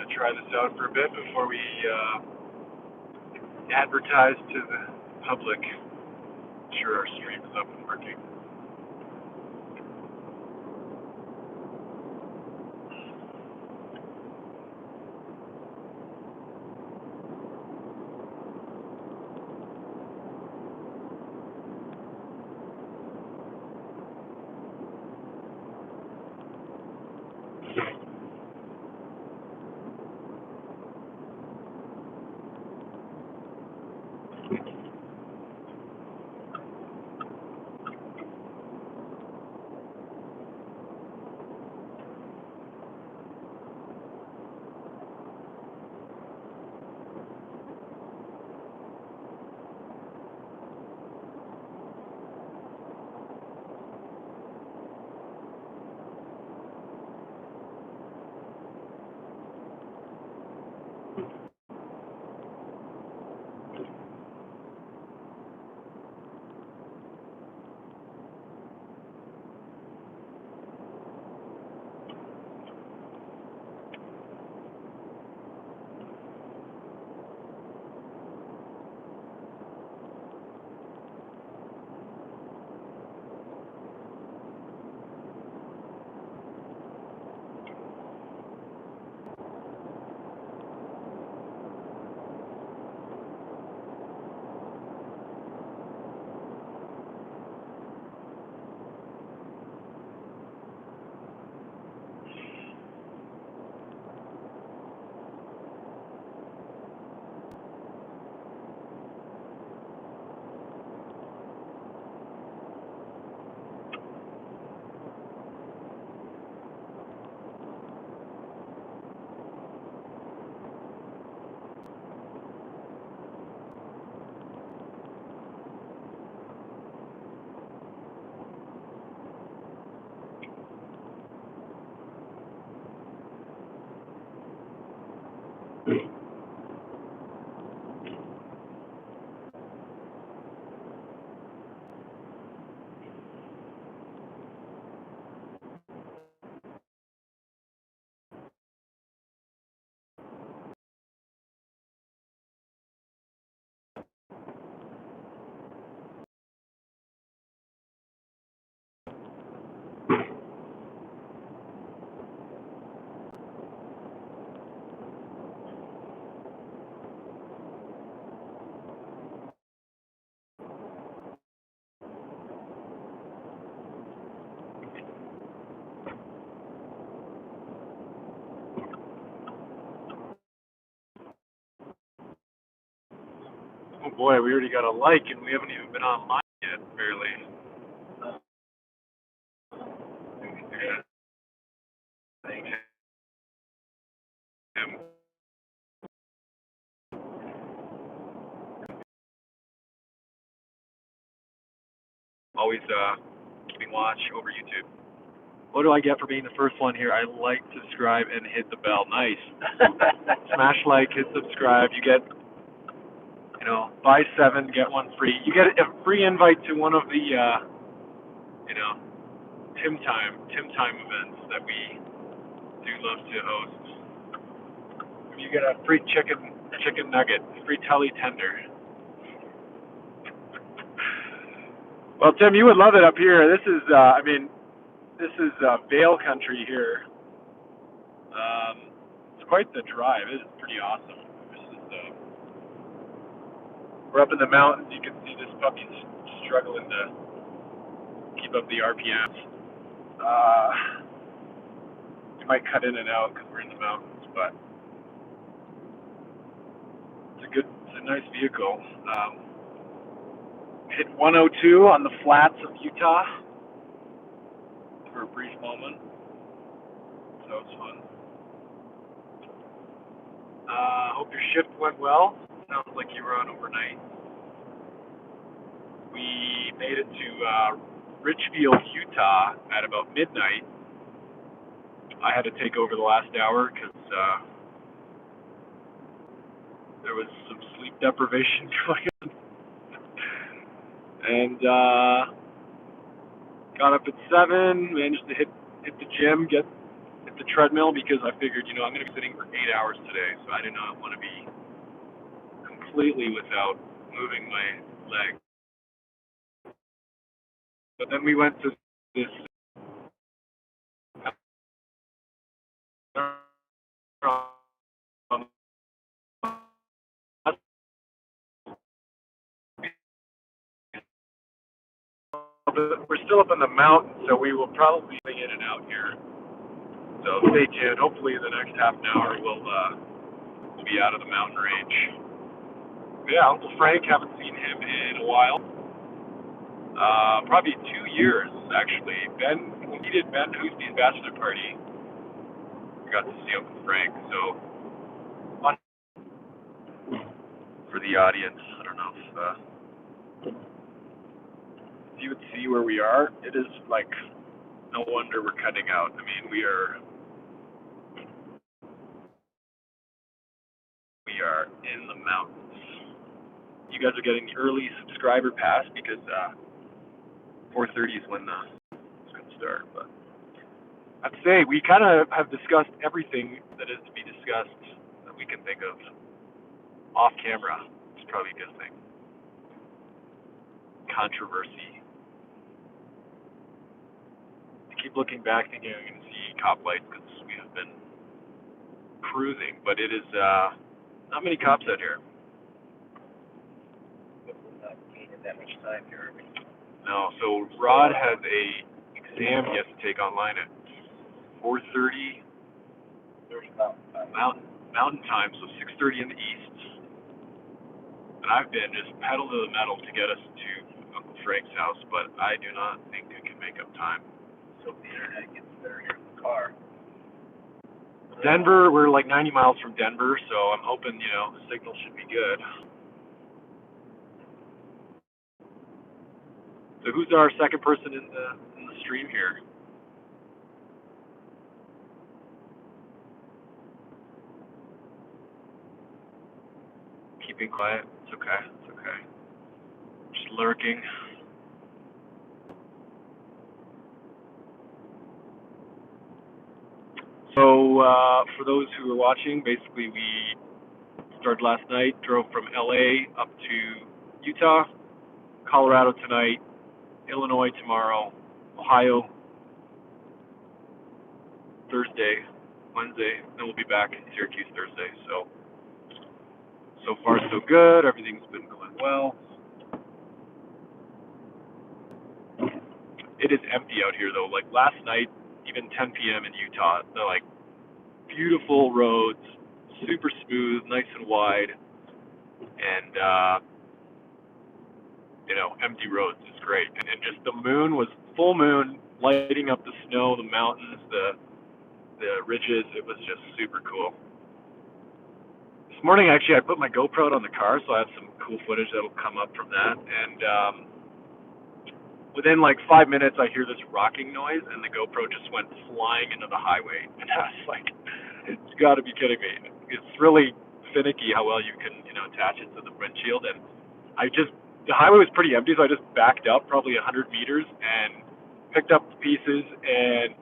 to try this out for a bit before we advertise to the public. Sure, our stream is up and working. Oh boy, we already got a like and we haven't even been online yet, barely. Always keeping watch over YouTube. What do I get for being the first one here? I like, subscribe, and hit the bell. Nice. Smash like, hit subscribe. You get, buy 7, get 1 free. You get a free invite to one of the, Tim Time events that we do love to host. You get a free chicken nugget, free telly tender. Well, Tim, you would love it up here. This is, this is Vail country here. It's quite the drive. It is pretty awesome. We're up in the mountains. You can see this puppy's struggling to keep up the RPMs. You might cut in and out because we're in the mountains, but it's a nice vehicle. Hit 102 on the flats of Utah for a brief moment. So it was fun. Hope your shift went well. Sounds like you were on overnight. We made it to Richfield, Utah at about midnight. I had to take over the last hour because there was some sleep deprivation going on. And got up at 7, managed to hit the gym, get It's a treadmill because I figured, I'm going to be sitting for 8 hours today, so I do not want to be completely without moving my leg. But then we went to this we're still up in the mountain, so we will probably be in and out here. So stay tuned. Hopefully, the next half an hour we'll be out of the mountain range. But yeah, Uncle Frank, haven't seen him in a while. Probably 2 years actually. When he did Ben Hoostie's bachelor party, we got to see Uncle Frank. So fun for the audience. I don't know if you would see where we are. It is like no wonder we're cutting out. I mean, we are in the mountains. You guys are getting the early subscriber pass because 4:30 is when it's going to start. But I'd say we kind of have discussed everything that is to be discussed that we can think of off camera. It's probably a good thing. Controversy. I keep looking back thinking I'm going to see cop lights because we have been cruising, but it is not many cops out here. Not gaining that much time here. No, so Rod has a exam he has to take online at 4:30 mountain time, so 6:30 in the east. And I've been just pedal to the metal to get us to Uncle Frank's house, but I do not think I can make up time. So the internet gets better here in the car. Denver, we're like 90 miles from Denver, so I'm hoping, the signal should be good. So who's our second person in the stream here? Keeping quiet? It's okay. It's okay. Just lurking. So for those who are watching, basically we started last night, drove from LA up to Utah, Colorado tonight, Illinois tomorrow, Ohio Thursday, Wednesday, then we'll be back in Syracuse Thursday. So far so good. Everything's been going well. It is empty out here though. Like last night, even 10 p.m. in Utah, they're like beautiful roads, super smooth, nice and wide, and empty roads is great. And just the moon was full moon, lighting up the snow, the mountains, the ridges. It was just super cool. This morning, actually, I put my GoPro on the car, so I have some cool footage that'll come up from that. And within like 5 minutes, I hear this rocking noise, and the GoPro just went flying into the highway. And I was like, it's got to be kidding me. It's really finicky how well you can, attach it to the windshield. And the highway was pretty empty, so I just backed up probably 100 meters and picked up the pieces, and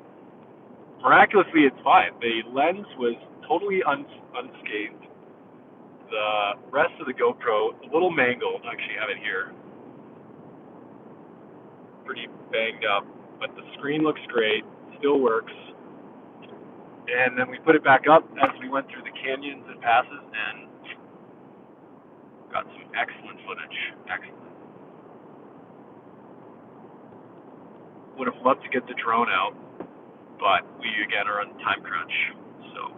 miraculously, it's fine. The lens was totally unscathed. The rest of the GoPro, a little mangled. I actually have it here. Pretty banged up, but the screen looks great, still works. And then we put it back up as we went through the canyons and passes and got some excellent footage. Excellent. Would have loved to get the drone out, but we again are on time crunch. So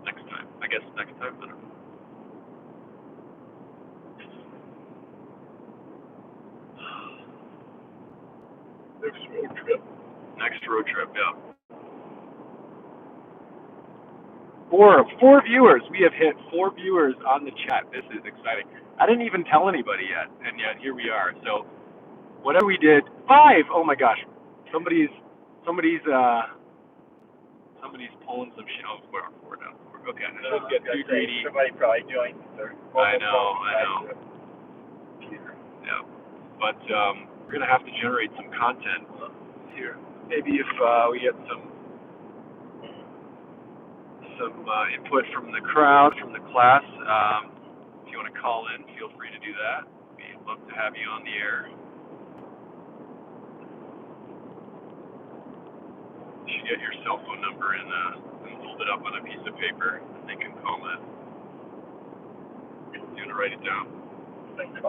next time. I guess next time, I don't know. Next road trip, yeah. Four viewers. We have hit 4 viewers on the chat. This is exciting. I didn't even tell anybody yet, and yet here we are. So whatever we did, 5. Oh my gosh, somebody's pulling some shit. Oh, we're done. Okay, let's get too greedy. Somebody probably joined. I know. Yeah, but we're gonna have to generate some content here. Maybe if we get some some input from the crowd, from the class. If you want to call in, feel free to do that. We'd love to have you on the air. You should get your cell phone number and hold it up on a piece of paper, and they can call in. You want to write it down? Thanks.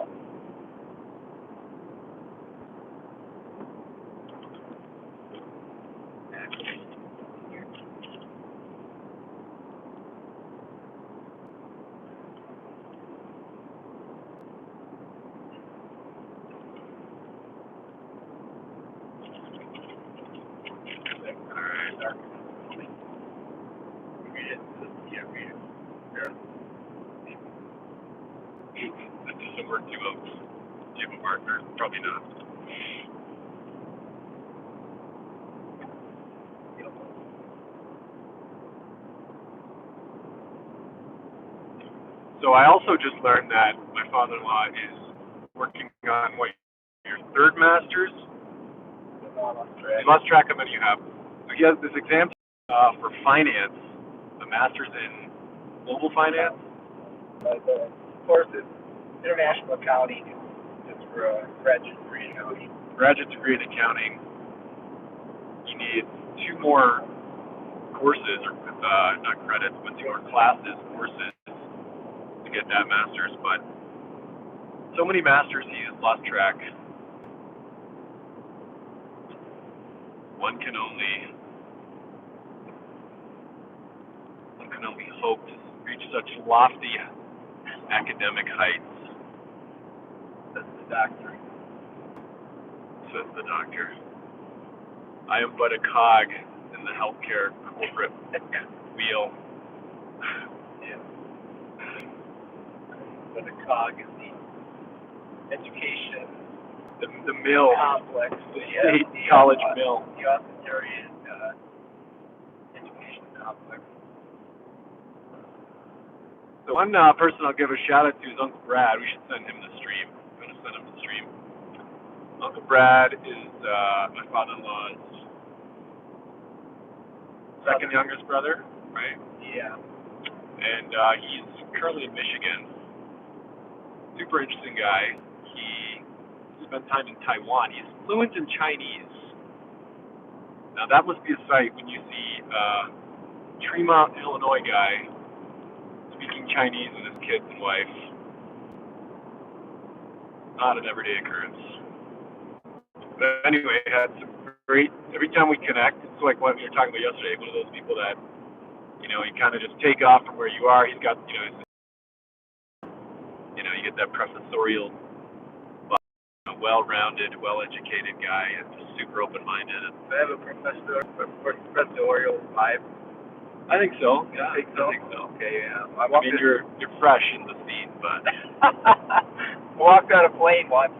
Alright. Read it. Yeah, read it. Sure. That doesn't work too well. Do you have a marker? Probably not. So I also just learned that my father-in-law is working on your third master's. I lost track of how many you have. So he has this exam for finance, a master's in global finance. The course is international accounting. It's for a graduate degree in accounting. Graduate degree in accounting. You need 2 more courses, or not credits, but 2 more courses to get that master's. But so many masters, he's lost track. One can only hope to reach such lofty academic heights. That's the doctor. Says the doctor. I am but a cog in the healthcare corporate wheel. Yeah. But the cog is the education The mill. complex. The state college mill. The authoritarian education complex. The one person I'll give a shout out to is Uncle Brad. We should send him the stream. I'm going to send him the stream. Uncle Brad is my father-in-law's second youngest brother, right? Yeah. And he's currently in Michigan. Super interesting guy. He spent time in Taiwan. He's fluent in Chinese. Now that must be a sight when you see Tremont, Illinois guy speaking Chinese with his kids and wife. Not an everyday occurrence. But anyway, had some great, every time we connect, it's like what we were talking about yesterday, one of those people that, you kind of just take off from where you are. He's got, you get that professorial, well-rounded, well-educated guy, and just super open-minded. And I have a professorial vibe. I think so. Yeah, I think so. Okay, yeah. I mean, you're fresh in the scene, but I walked on a plane once,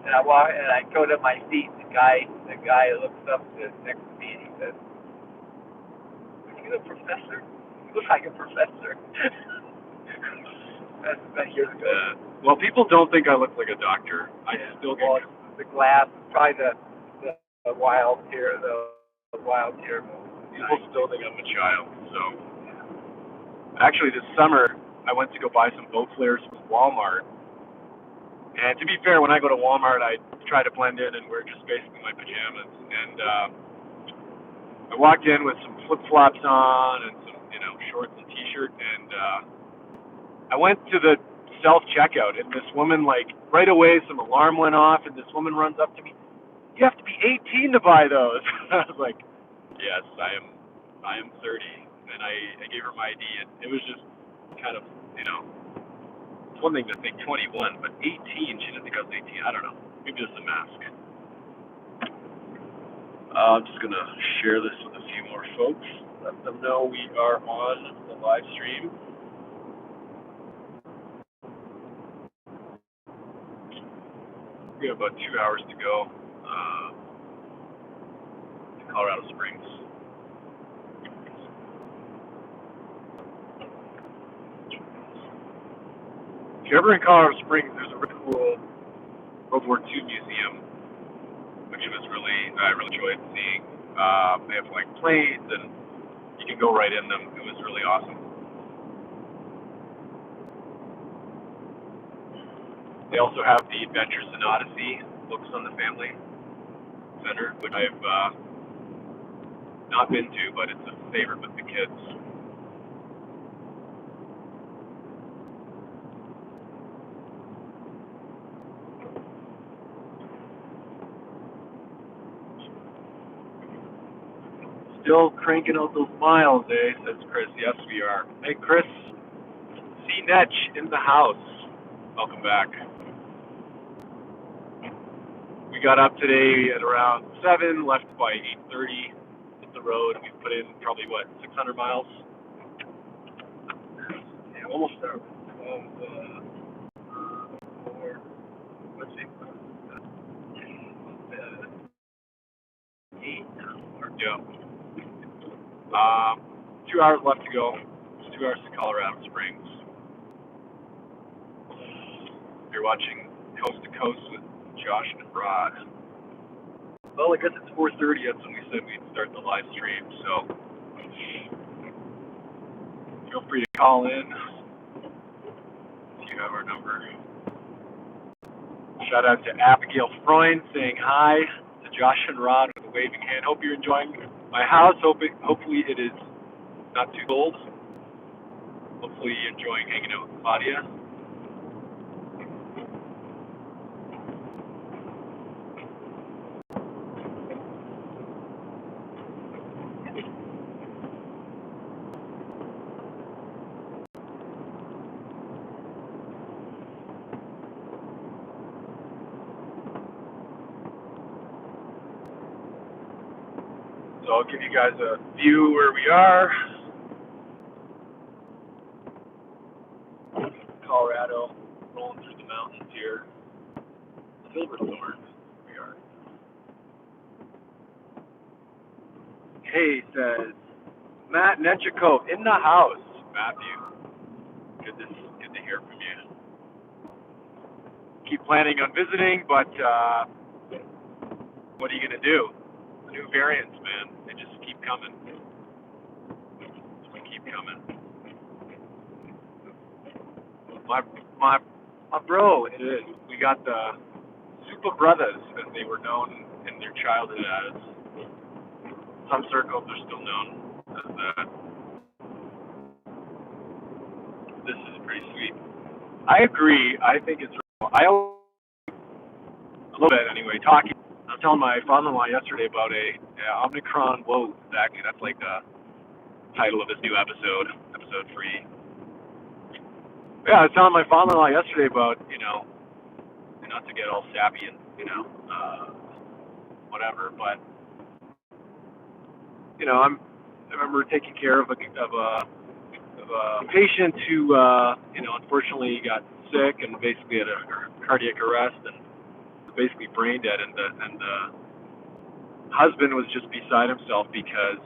and I go to my seat. The guy looks up next to me and he says, "Are you a professor? You look like a professor." That's many years ago. Well, people don't think I look like a doctor. I still get the glass, probably the wild hair, people still think I'm a child. So, actually, this summer I went to go buy some boat flares from Walmart. And to be fair, when I go to Walmart, I try to blend in and wear just basically my pajamas. And I walked in with some flip-flops on and some, shorts and t-shirt. And I went to the self-checkout, and this woman, right away, some alarm went off, and this woman runs up to me. You have to be 18 to buy those. I was like, yes, I am 30. And I gave her my ID, and it was just kind of, it's one thing to think 21, but 18, she didn't think I was 18. I don't know. Maybe it's a mask. I'm just going to share this with a few more folks. Let them know we are on the live stream. We have about 2 hours to go to Colorado Springs. If you're ever in Colorado Springs, there's a really cool World War II museum, which was I really enjoyed seeing. They have planes, and you You can go right in them. It was really awesome. They also have the Adventures in Odyssey books on the Family Center, which I've not been to, but it's a favorite with the kids. Still cranking out those miles, eh? Says Chris. Yes, we are. Hey, Chris, C. Netch in the house. Welcome back. We got up today at around 7, left by 8:30. Hit the road, and we put in probably, 600 miles? Yeah, almost there. 4, let's see, 8 now. Yeah. 2 hours left to go. It's 2 hours to Colorado Springs. You're watching Coast to Coast with Josh and Rod. Well, I guess it's 4:30. That's when we said we'd start the live stream. So feel free to call in if you have our number. Shout out to Abigail Freund saying hi to Josh and Rod with a waving hand. Hope you're enjoying my house. Hopefully it is not too cold. Hopefully you're enjoying hanging out with Claudia. So I'll give you guys a view where we are. Colorado, rolling through the mountains here. Silverthorne, we are. Hey, says Matt Netchikote in the house. Matthew, good to hear from you. Keep planning on visiting, but what are you gonna do? The new variants, man, they just keep coming. They keep coming. My bro, it is. We got the Super Brothers, as they were known in their childhood as. Some circles are still known as that. This is pretty sweet. I agree. I think it's real. A little bit anyway. I was telling my father-in-law yesterday about a Omicron woes. Exactly. That's like the title of this new episode 3. Yeah, I was telling my father-in-law yesterday about, not to get all sappy and, whatever, but, I remember taking care of a patient who, unfortunately got sick and basically had a cardiac arrest and basically brain dead, and the husband was just beside himself because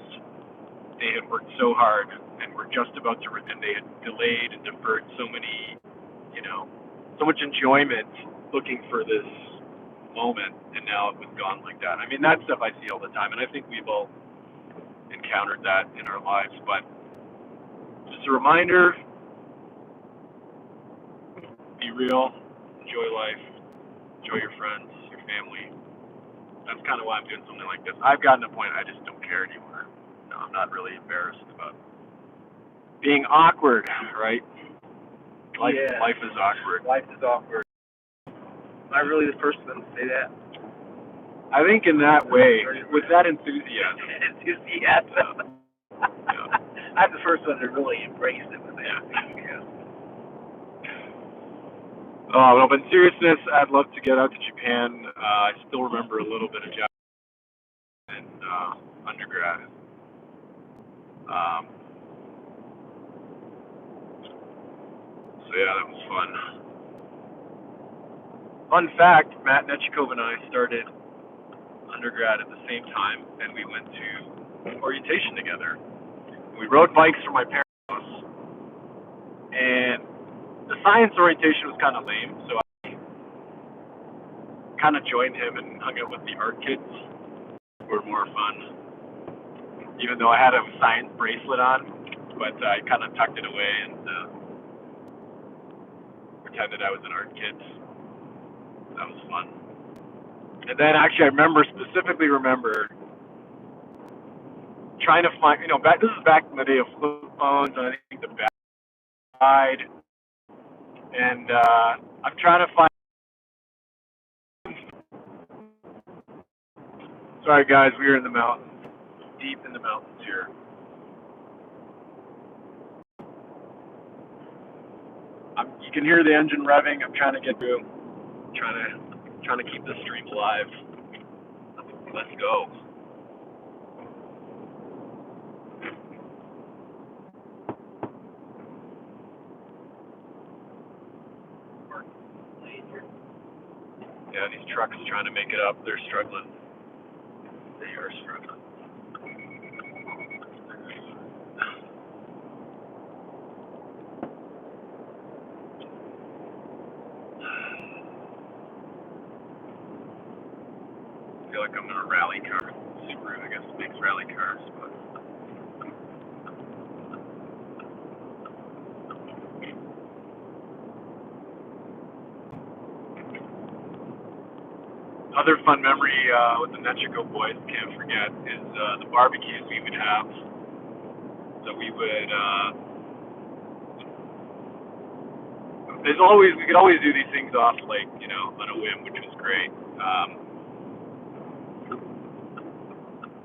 they had worked so hard and were just about to, and they had delayed and deferred so much enjoyment looking for this moment, and now it was gone like that. I mean, that stuff I see all the time, and I think we've all encountered that in our lives. But just a reminder, be real, enjoy life, enjoy your friends, your family. That's kind of why I'm doing something like this. I've gotten to a point I just don't care anymore. I'm not really embarrassed about being awkward, right? Life is awkward. Life is awkward. Am I really the person to say that? I think in that way, with that enthusiasm. Enthusiasm. Yeah. I'm the first one to really embrace it with that. Yeah. Oh, well, but in seriousness, I'd love to get out to Japan. I still remember a little bit of Japan in undergrad. So yeah, that was fun. Fun fact, Matt Netchikov and I started undergrad at the same time, and we went to orientation together. We rode bikes from my parents' house, and the science orientation was kind of lame, so I kind of joined him and hung out with the art kids, who were more fun. even though I had a science bracelet on, but I kind of tucked it away and pretended I was an art kid. That was fun. And then actually, I specifically remember trying to find, this is back in the day of flip phones, and I think the battery died, and I'm trying to find. Sorry guys, we are in the mountains, deep in the mountains here. You can hear the engine revving. I'm trying to get through, trying to keep the stream alive. Let's go. Yeah, these trucks trying to make it up. They're struggling. They are struggling. I feel like I'm in a rally car. Subaru, I guess, makes rally cars, but. Other fun memory with the Mexico boys, can't forget, is the barbecues we would have. So we would, we could always do these things off, like, on a whim, which was great.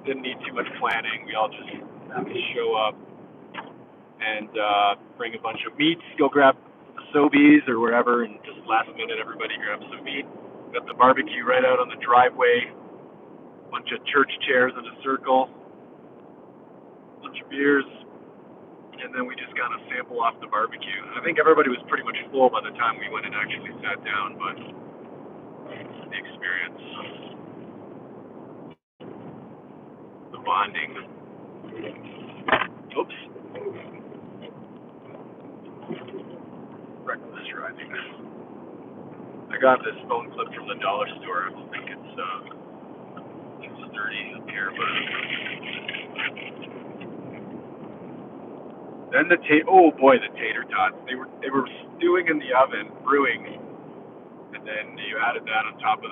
Didn't need too much planning. We all just show up and bring a bunch of meats, go grab Sobeys or wherever, and just last minute everybody grabs some meat. Got the barbecue right out on the driveway, bunch of church chairs in a circle, bunch of beers, and then we just kind of sample off the barbecue. I think everybody was pretty much full by the time we went and actually sat down, but the experience, the bonding. Oops. Reckless driving. I got this phone clip from the dollar store. I don't think it's sturdy up here, but then the tater tots. They were stewing in the oven, brewing, and then you added that on top of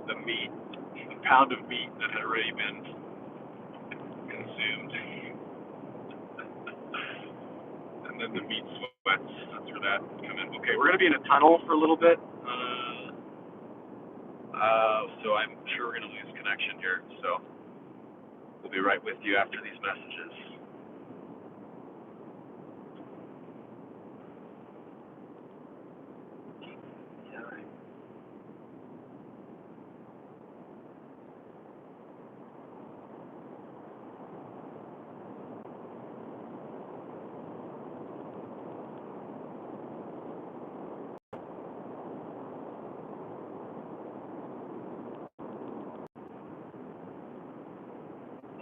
the meat, a pound of meat that had already been consumed, and then the meat sweats. That's where that come in. Okay, we're gonna be in a tunnel for a little bit. So I'm sure we're going to lose connection here. So we'll be right with you after these messages.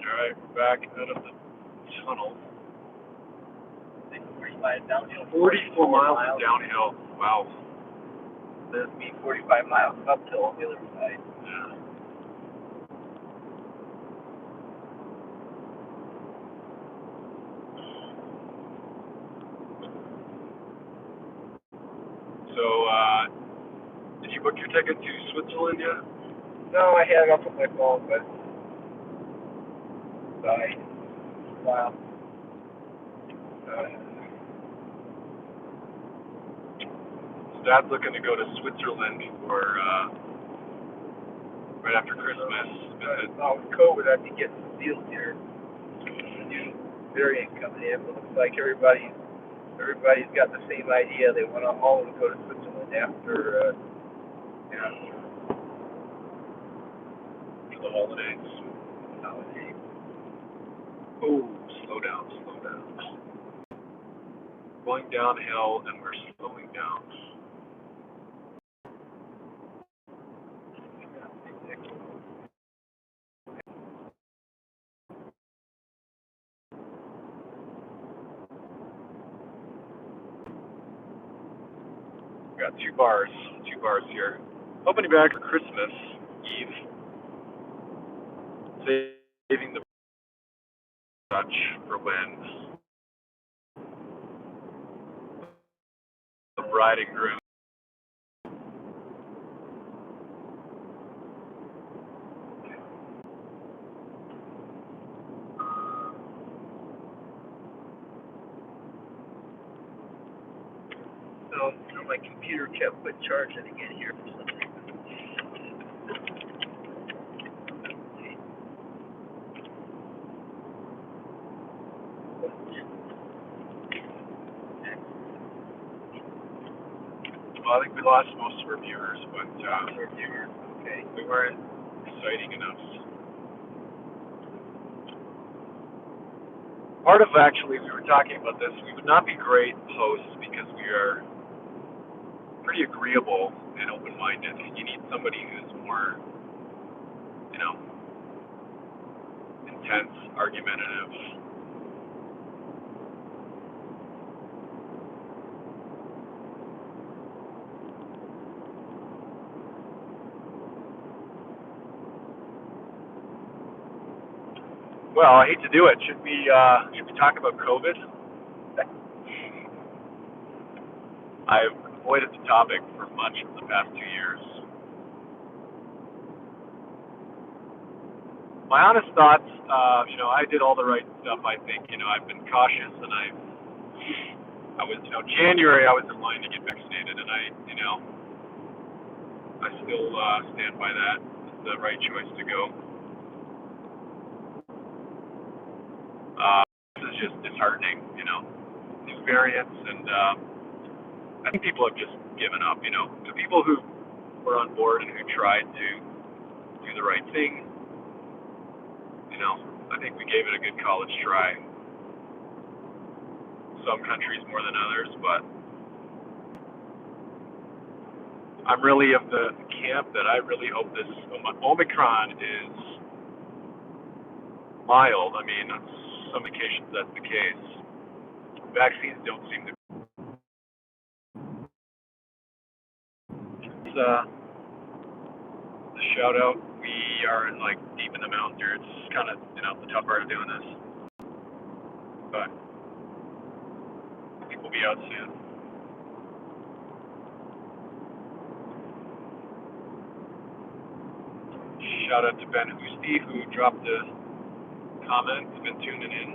All right, we're back out of the tunnel. 45 downhill. 44 miles downhill. Wow. There's me 45 miles uphill on the other side. Yeah. So, did you book your ticket to Switzerland yet? No, I had it up on my phone, but sorry. Wow. Dad's looking to go to Switzerland for right after Christmas. With COVID, I've been getting some deals here. A new variant coming in. It looks like everybody's got the same idea. They want to all go to Switzerland after for the holidays. Oh, slow down. Going downhill and we're slowing down. We got two bars here. Hoping to be back for Christmas Eve. Saving the such for when the bride and groom. So my computer kept quit charging again here for some reason. Well, I think we lost most of our viewers, but Okay. we weren't exciting enough. Part of actually, we were talking about this, we would not be great hosts because we are pretty agreeable and open-minded. You need somebody who's more, intense, argumentative. Well, I hate to do it. Should we talk about COVID? I've avoided the topic for much of the past 2 years. My honest thoughts, I did all the right stuff. I think, I've been cautious, and I was, January I was in line to get vaccinated, and I still stand by that. It's the right choice to go. This is just disheartening, new variants, and I think people have just given up. The people who were on board and who tried to do the right thing, I think we gave it a good college try. Some countries more than others, but I'm really of the camp that I really hope this Omicron is mild. I mean, on some occasions that's the case. Vaccines don't seem to. It's a shout out. We are deep in the mountains here. It's kind of the tough part of doing this, but I think we'll be out soon. Shout out to Ben Hoosty, who dropped a comment. He's been tuning in.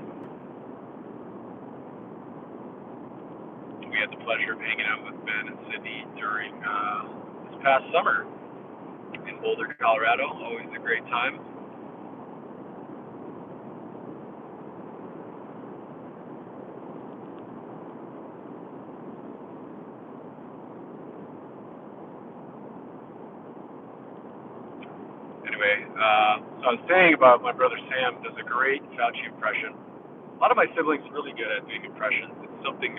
We had the pleasure of hanging out with Ben and Sydney during this past summer in Boulder, Colorado. Always a great time. Anyway, so I was saying about my brother Sam does a great Fauci impression. A lot of my siblings are really good at doing impressions. It's something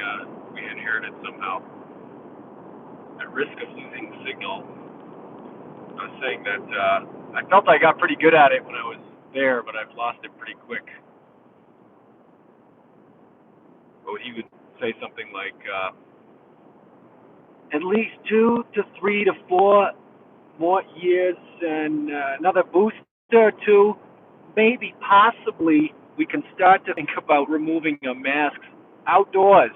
we inherited somehow. At risk of losing signal, I was saying that I felt I got pretty good at it when I was there, but I've lost it pretty quick. But he would say something like, at least 2 to 3 to 4 more years and another booster or two, maybe possibly we can start to think about removing our masks outdoors.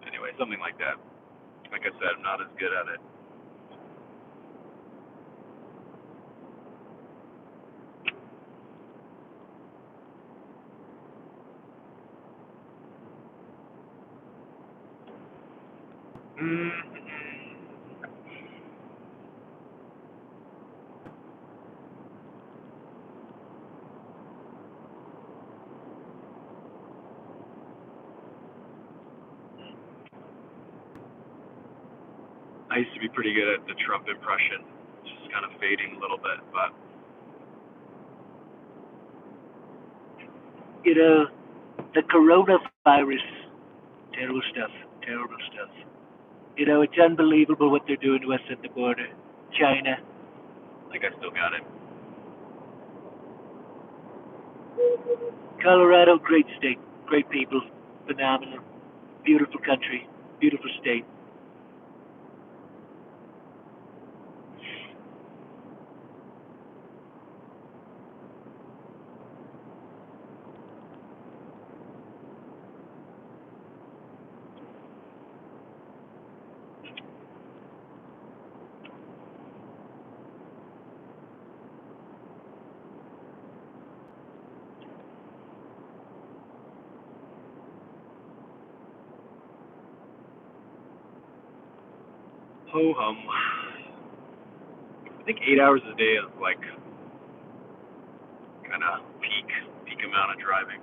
Anyway, something like that. Like I said, I'm not as good at it. I used to be pretty good at the Trump impression. It's just kind of fading a little bit, but the coronavirus, terrible stuff. It's unbelievable what they're doing to us at the border. China. I think I still got it. Colorado, great state, great people, phenomenal, beautiful country, beautiful state. Ho hum. I think 8 hours a day is like kind of peak amount of driving.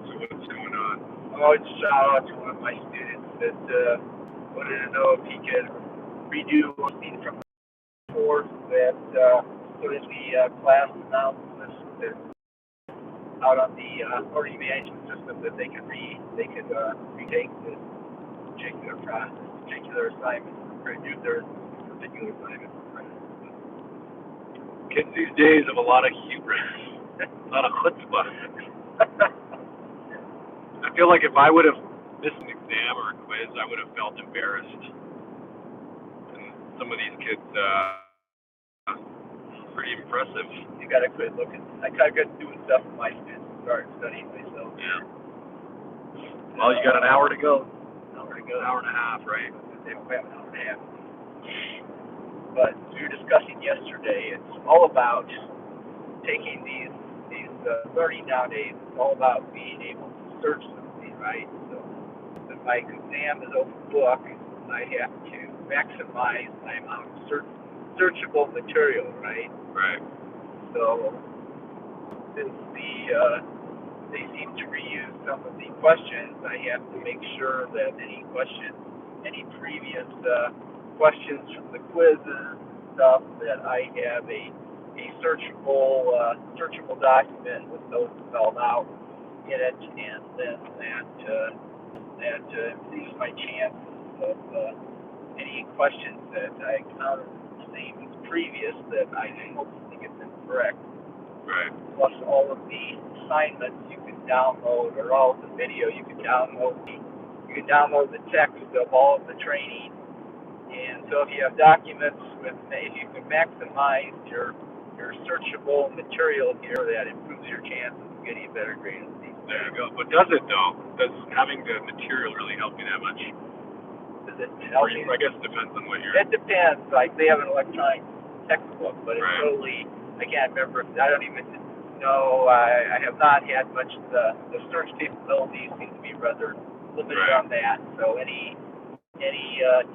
So what's going on? Oh, it's shout out to one of my students that wanted to know if he could redo one scene from the course that so that the class announcements that out on the learning management system that they could retake this particular process, particular assignment, redo their particular assignment. Kids these days have a lot of hubris, a lot of chutzpah. I feel like if I would have missed an exam or a quiz, I would have felt embarrassed. And some of these kids, pretty impressive. You gotta quit looking. I kind of got doing stuff with my students and start studying myself. Yeah. Well, you got an hour to go. An hour to go. An hour and a half, right? They have an hour and a half. But we were discussing yesterday. It's all about taking these learning nowadays. It's all about being able to search something, right? So if my exam is open book, I have to maximize my amount of searchable material, right? Right. So since they seem to reuse some of the questions, I have to make sure that any previous questions from the quizzes and stuff, that I have a searchable document with those spelled out in it, and then that improves my chances of any questions that I encounter the same as previous that I hopefully get them correct. Right. Plus all of the assignments you can download, or all of the video you can download. You can download the text of all of the training. And so if you have documents if you can maximize your searchable material here, that improves your chances of getting a better grade. There you go. But does it though? Does having the material really help you that much? Does it help you? I guess it depends on what you're. It depends. Like they have an electronic textbook, but it's Right. totally. I can't remember. I don't even know. I have not had much. The search capabilities seem to be rather limited Right. on that. So any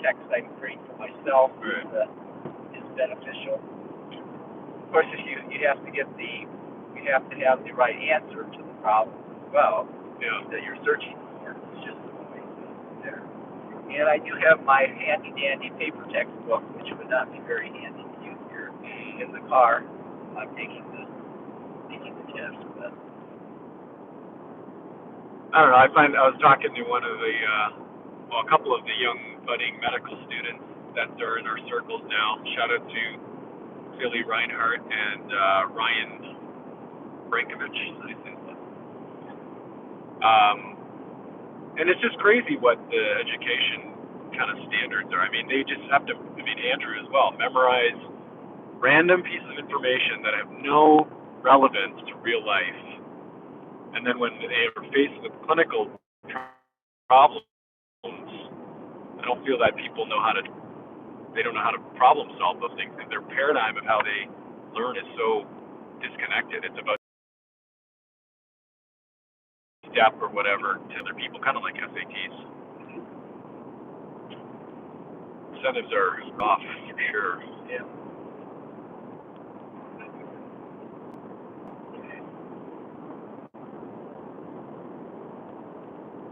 text I can create for myself Right. is beneficial. Of course, if you have to have the right answer to the problem as well. Yeah. That you're searching for. It's just always there. And I do have my handy dandy paper textbook, which would not be very handy to use here in the car. I'm taking the test, but I don't know. I was talking to one of the, a couple of the young budding medical students that are in our circles now. Shout out to Philly Reinhardt and Ryan Brankovich, I think. And it's just crazy what the education kind of standards are. I mean, they just have to. I mean, Andrew as well, memorize random pieces of information that have no relevance to real life. And then when they are faced with clinical problems, I don't feel that people they don't know how to problem solve those things, because their paradigm of how they learn is so disconnected. It's about step or whatever to other people, kind of like SATs. Incentives are off for sure. yeah.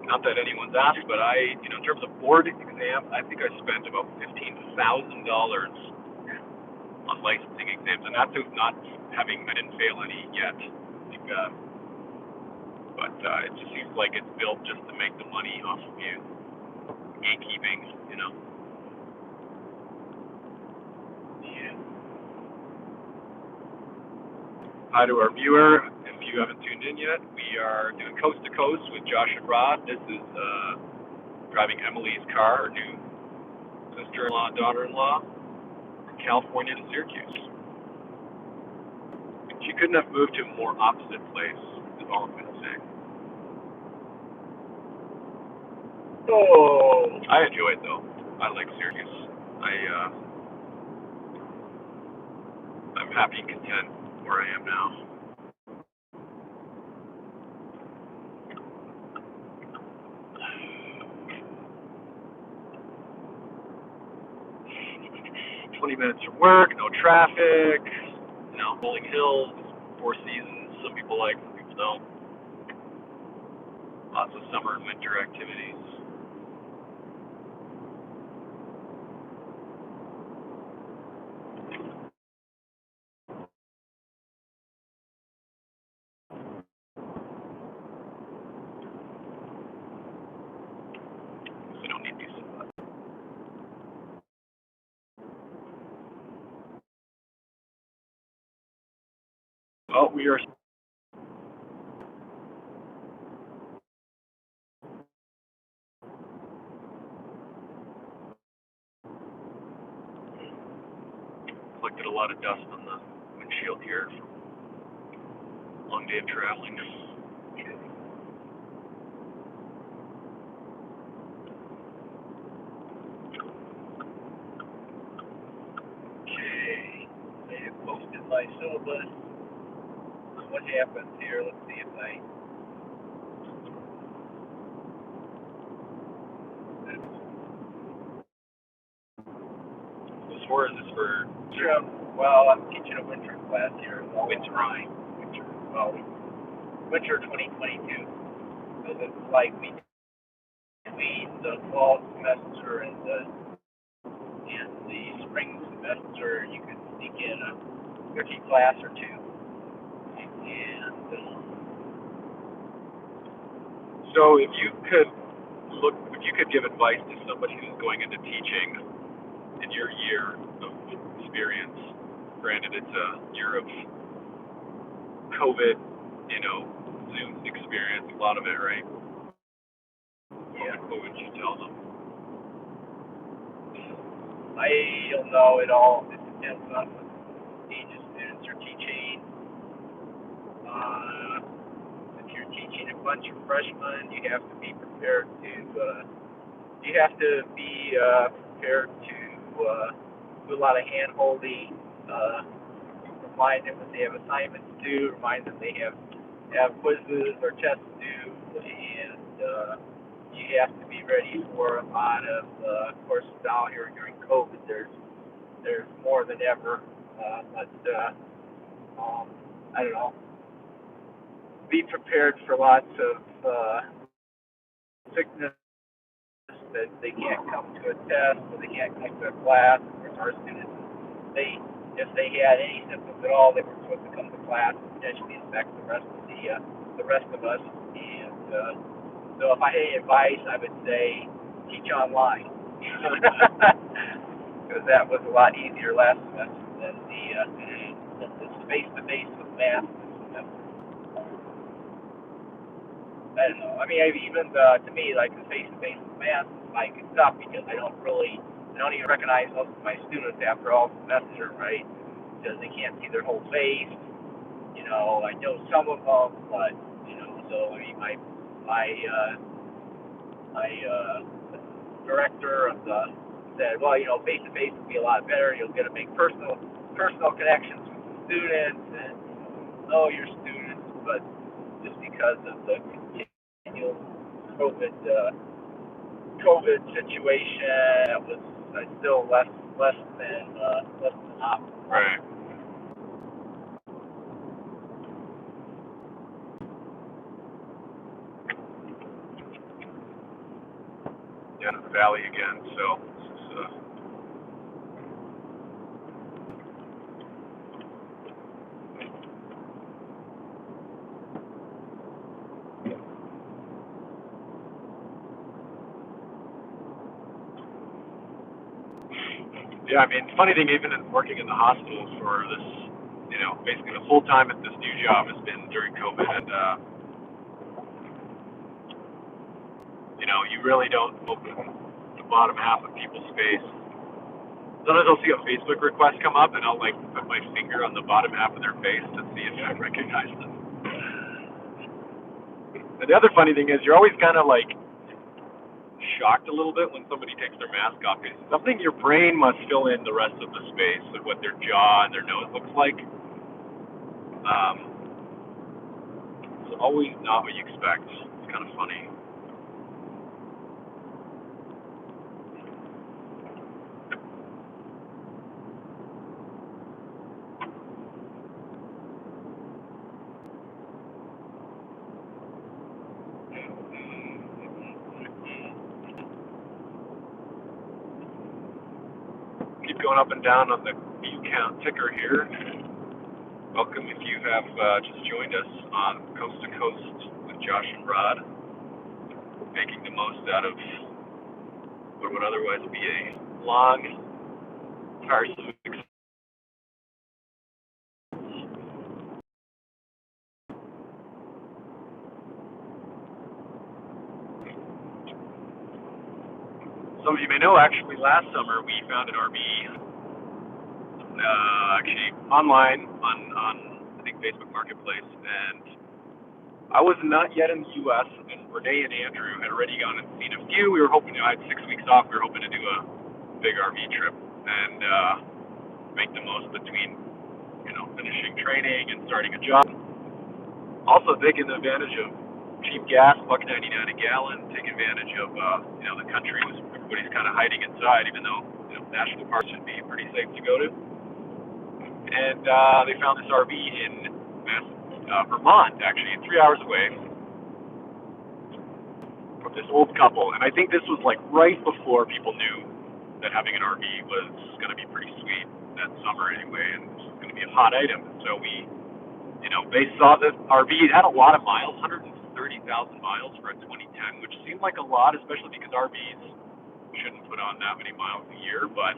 Not that anyone's asked, but in terms of board exam, I think I spent about $15,000 on licensing exams, and that's not I didn't fail any yet. But it just seems like it's built just to make the money off of you. Gatekeeping, Yeah. Hi to our viewer. If you haven't tuned in yet, we are doing Coast to Coast with Josh and Rod. This is driving Emily's car, her new sister-in-law, daughter-in-law, from California to Syracuse. She couldn't have moved to a more opposite place, is all I'm going to say. Oh, I enjoy it though. I like Syracuse. I'm happy and content where I am now. 20 minutes from work, no traffic, rolling hills, Four Seasons. Some people like, some people don't. Lots of summer and winter activities. So don't need these. Oh, we are. Collected a lot of dust on the windshield here from a long day of traveling. okay. I have posted my syllabus. What happens here? Let's see if I. Where is this for? Sure. Well, I'm teaching a winter class here. Winter. Winter 2022. So it's like between the fall semester and the spring semester, you can sneak in a tricky class or two. And So if you could give advice to somebody who's going into teaching in your year of experience, granted it's a year of COVID, Zoom experience, a lot of it, right? yeah, What would you tell them? I don't know. It all depends on what age of students are teaching. If you're teaching a bunch of freshmen, you have to be prepared to do a lot of hand holding. Remind them that they have assignments due. Remind them they have quizzes or tests due, and you have to be ready for a lot of course now here during COVID. There's more than ever, but I don't know. Be prepared for lots of sickness that they can't come to a test or they can't come to a class. Of course, our students, if they had any symptoms at all, they were supposed to come to class and potentially infect the rest of us. And so, if I had any advice, I would say teach online because that was a lot easier last semester than the face-to-face with math this semester. I don't know. I mean, even to me, like the face-to-face with math, like it's tough because I don't even recognize most of my students after all semester, right? Because they can't see their whole face. I know some of them, but so I mean, my director of said, well, face-to-face would be a lot better. You'll get a big personal connections with the students and know your students, but just because of the continual COVID situation, it was still less than optimal. Right. Down in the valley again, so this is yeah, I mean, funny thing, even in working in the hospital for this, basically the full time at this new job has been during COVID, and you really don't open the bottom half of people's face. Sometimes I'll see a Facebook request come up, and I'll put my finger on the bottom half of their face to see if I recognize them. And the other funny thing is, you're always kind of shocked a little bit when somebody takes their mask off. It's something your brain must fill in the rest of the space of what their jaw and their nose looks like. It's always not what you expect. It's kind of funny. Keep going up and down on the view count ticker here. Welcome if you have just joined us on Coast to Coast with Josh and Rod, making the most out of what would otherwise be a long, tiresome experience. Some of you may know, actually, last summer we found an RV, actually online on I think Facebook Marketplace, and I was not yet in the U.S., and Renee and Andrew had already gone and seen a few. We were hoping, I had 6 weeks off, we were hoping to do a big RV trip and make the most between, finishing training and starting a job. Also taking advantage of cheap gas, $1.99 a gallon, taking advantage of, the country was, everybody's kind of hiding inside, even though, national parks should be pretty safe to go to. And they found this RV in Vermont, actually, 3 hours away from this old couple. And I think this was like right before people knew that having an RV was going to be pretty sweet that summer anyway, and it was going to be a hot item. So we, they saw this RV. It had a lot of miles, 130,000 miles for a 2010, which seemed like a lot, especially because RVs shouldn't put on that many miles a year. But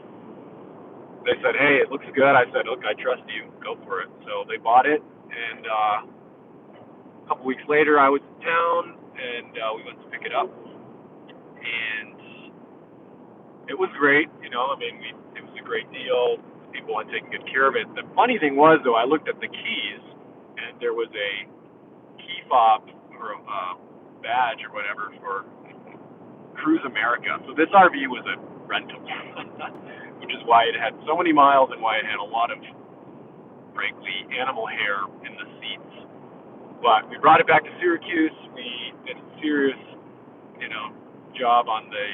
they said, hey, it looks good. I said, look, I trust you. Go for it. So they bought it, and a couple weeks later, I was in town, and we went to pick it up. And it was great. It was a great deal. People had taken good care of it. The funny thing was, though, I looked at the keys, and there was a key fob or a badge or whatever for Cruise America. So this RV was a rental, which is why it had so many miles and why it had a lot of, frankly, animal hair in the seats. But we brought it back to Syracuse. We did a serious, job on the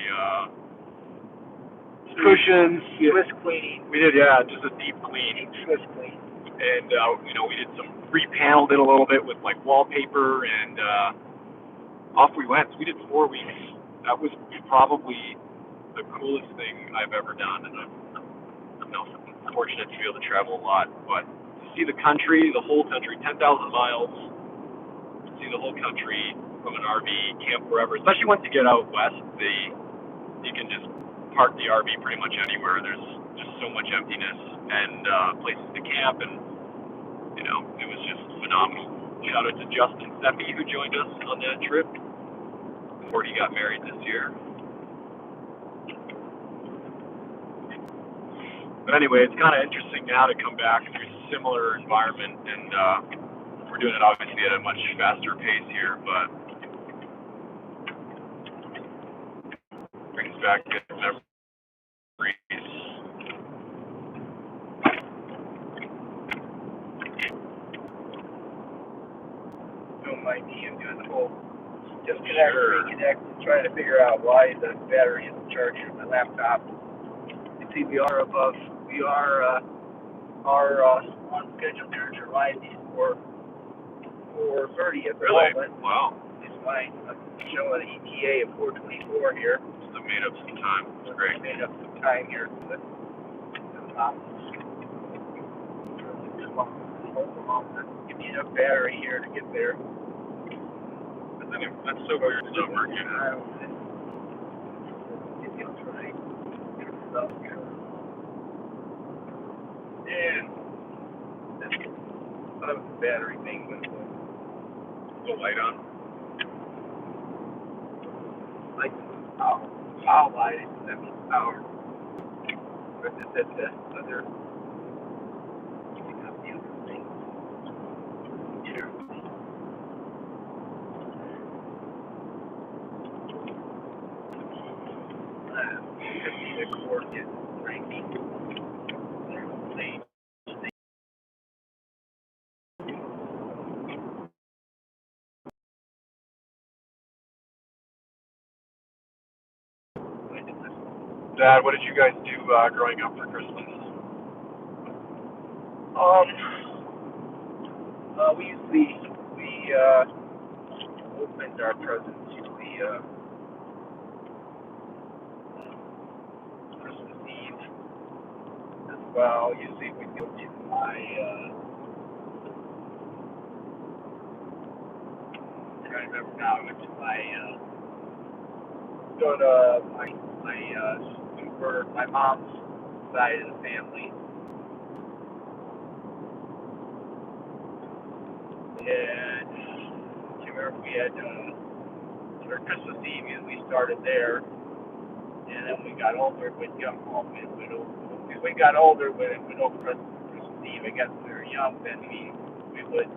cushions. Swiss cleaning. We did, yeah, just a deep clean. Swiss clean. And, we did some repaneled it a little bit with, like, wallpaper, and off we went. So we did 4 weeks. That was probably the coolest thing I've ever done, and I'm fortunate to be able to travel a lot. But to see the country, the whole country, 10,000 miles, see the whole country from an RV, camp wherever, especially once you get out west, you can just park the RV pretty much anywhere. There's just so much emptiness and places to camp, and it was just phenomenal. Shout out to Justin Seppi, who joined us on that trip before he got married this year. But anyway, it's kind of interesting now to come back to a similar environment, and we're doing it obviously at a much faster pace here, but brings back good memories. Don't mind me, I'm doing the whole disconnect, reconnect, trying to figure out why the battery isn't charging on my laptop. You see, we are on schedule here to arrive before 4:30 at the moment. Wow. It's fine. I'm showing an ETA of 4:24 here. So made up some time. It's great. Made up some time here. Give me enough battery here to get there. But then that's so weird. It's not working. It feels right. And I don't have the battery thing with The light on. like power light. That means power. But that's the other. the cord gets cranky. Dad, what did you guys do growing up for Christmas? We opened our presents usually Christmas Eve as well. Usually we go to my I'm trying to remember now. I went to my mom's side of the family, and I can't remember, we had for Christmas Eve, and we started there, and then we got older, we'd come home, and we got older, when it went over Christmas Eve. I guess we were young, then we would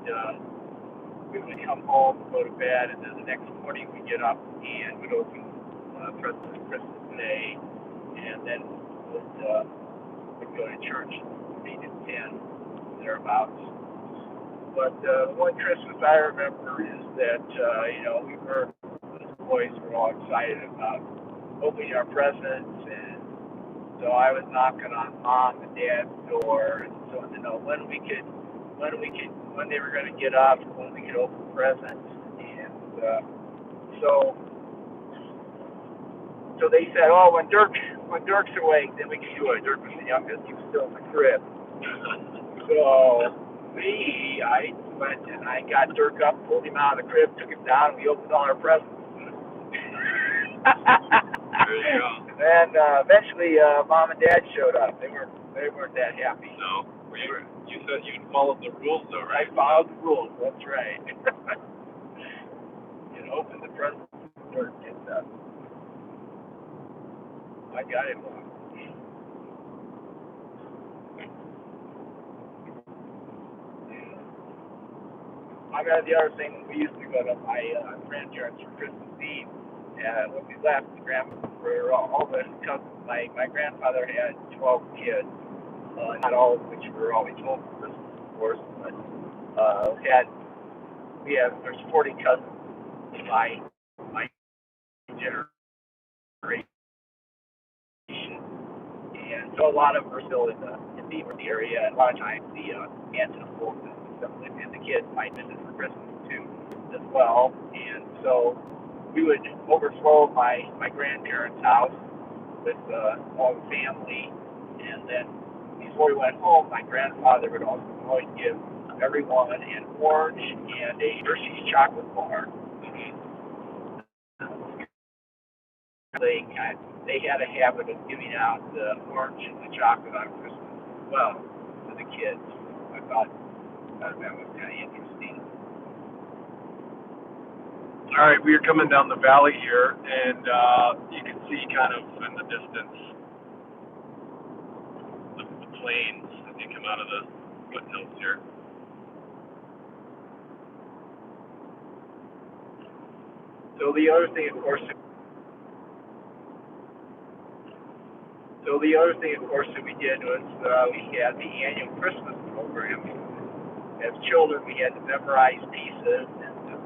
come home, go to bed, and then the next morning we'd get up and we'd open presents for Christmas Day, and then we'd go to church 8 to 10, thereabouts. But one Christmas I remember is that, the boys were all excited about opening our presents, and so I was knocking on Mom and Dad's door, and so when they were going to get up, when we could open presents, and so they said, oh, when Dirk's awake, then we can do it. Dirk was the youngest; he was still in the crib. So I went and I got Dirk up, pulled him out of the crib, took him down, and we opened all our presents. There you go. And eventually, Mom and Dad showed up. They weren't that happy. No, you said you followed the rules, though, right? I followed the rules. That's right. Open the presents. Dirk gets up. I got it wrong. I got the other thing. We used to go to my grandparents for Christmas Eve, and when we left, for all the cousins, my grandfather had 12 kids, not all of which were always home for Christmas, of course, but there's 40 cousins in my generation, and so a lot of them are still in the area, and a lot of times the aunts and uncles and the kids might visit for Christmas too, as well. And so we would overflow my grandparents' house with all the family, and then before we went home, my grandfather would always give everyone an orange and a Hershey's chocolate bar. They had a habit of giving out the orange and the chocolate on Christmas as well to the kids. I thought that was kind of interesting. All right, we are coming down the valley here, and you can see kind of in the distance the plains as you come out of the foothills here. So the other thing, of course, that we did was we had the annual Christmas program. As children, we had to memorize pieces, and the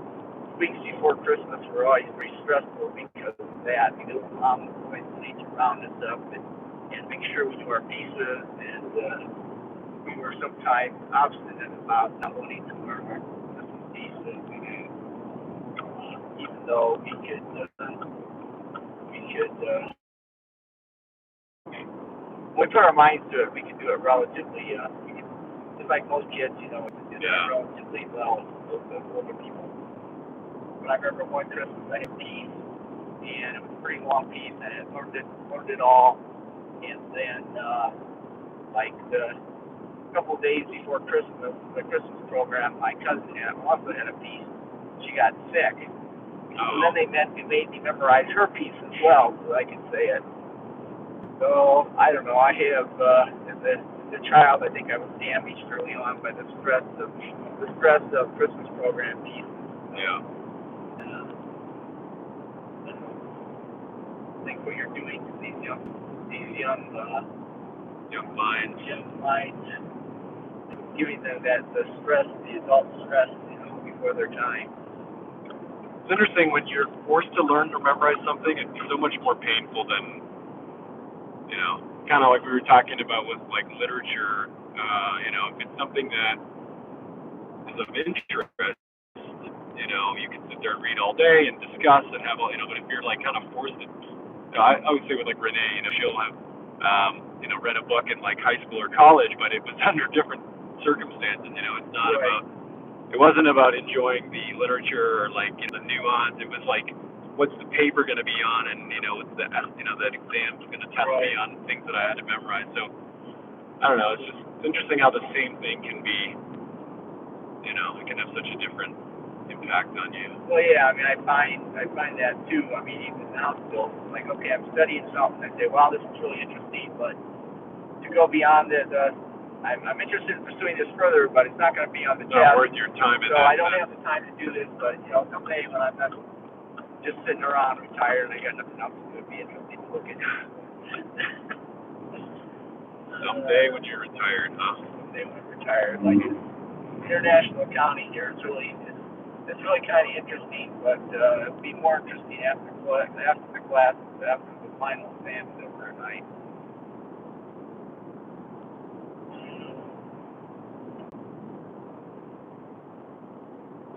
weeks before Christmas were always pretty stressful because of that, because Mom was always need to round us up and make sure we knew our pieces, and we were sometimes obstinate about not wanting to learn our Christmas pieces, even though we could when we put our minds to it, we could do it relatively, just like most kids, we could do it relatively well with the older people. But I remember one Christmas I had piece, and it was a pretty long piece, and I learned it all. And then, like the couple of days before Christmas, the Christmas program, my cousin also had a piece. She got sick, and then they made me memorize her piece as well, so I could say it. So I don't know. I have as a child, I think I was damaged early on by the stress of Christmas program pieces. Yeah. I think what you're doing to these these Young minds. young minds, giving them the stress, the adult stress, before their time. It's interesting when you're forced to learn to memorize something. It's so much more painful than, kind of like we were talking about with like literature. If it's something that is of interest, you can sit there and read all day and discuss and have all, but if you're like kind of forced to, I would say with like Renee, she'll have, read a book in like high school or college, but it was under different circumstances. It's not Right. about, it wasn't about enjoying the literature or like the nuance. It was like, what's the paper going to be on, and what's the that exam's going to test me on things that I had to memorize. So I don't know. It's just interesting how the same thing can be. It can have such a different impact on you. Well, yeah, I find that too. Even now, still, like, okay, I'm studying something. I say, wow, this is really interesting, but to go beyond it, I'm interested in pursuing this further, but it's not going to be on the Not test. worth your time. So I don't have the time to do this, but someday when I'm not just sitting around retired and I got nothing else to do, it'd be interesting to look at. Someday when you're retired, huh? Someday when I'm retired, like international accounting here, it's really kind of interesting, but it'll be more interesting after the class, after the final exam is over at night.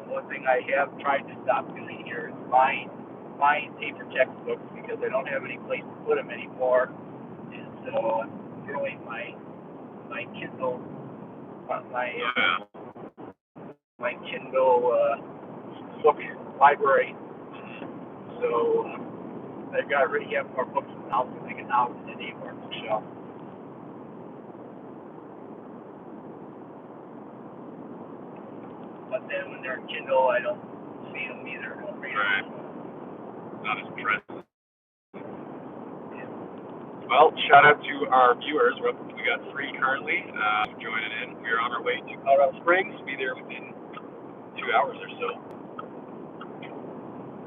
One thing I have tried to stop doing here is buying paper textbooks because I don't have any place to put them anymore. And so I'm growing my Kindle, my Kindle book library. So I've got already have more books in the house than I can house in any more bookshelf. But then when they're Kindle, I don't see them either. I don't read them. Right. Not as present. Well, shout out to our viewers. We got 3 currently joining in. We're on our way to Colorado Springs. Be there within 2 hours or so.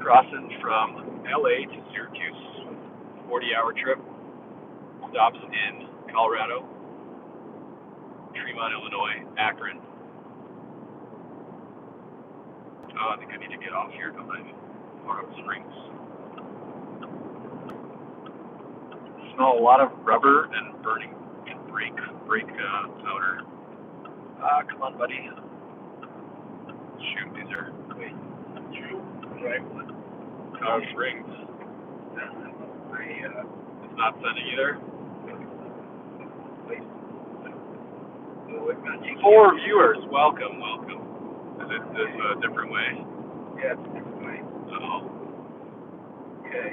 Crossing from LA to Syracuse, 40-hour trip. Stops in Colorado, Tremont, Illinois, Akron. I think I need to get off here, don't I? Colorado Springs. Smell a lot of rubber and burning brake powder. Come on, buddy. Shoot, these are Right. Colorado Springs. It's not sunny either. 4 viewers, welcome. Is it this different way? Yeah, it's a different way. Uh-oh. Okay.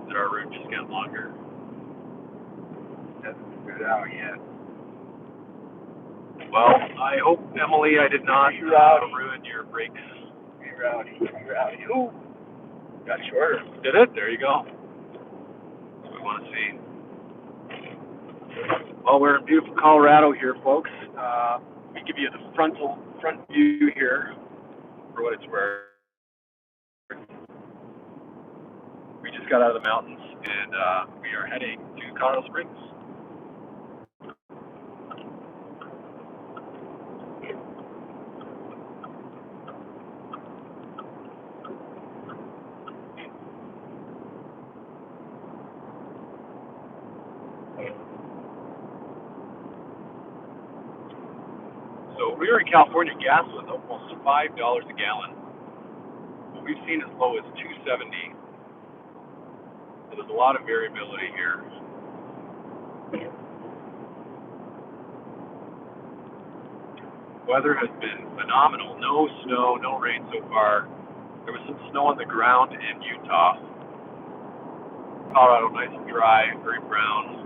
Did our route just get longer? Hasn't figured it out yet. Well, I hope, Emily, I did not ruin your brakes. Rerouting. Ooh, got shorter. Did it? There you go. That's what we want to see. Well, we're in beautiful Colorado here, folks. Let me give you the front view here for what it's worth. We just got out of the mountains, and we are heading to Colorado Springs. So we were in California, gas was almost $5 a gallon. We've seen as low as $2.70. So there's a lot of variability here. Weather has been phenomenal. No snow, no rain so far. There was some snow on the ground in Utah. Colorado, nice and dry, very brown.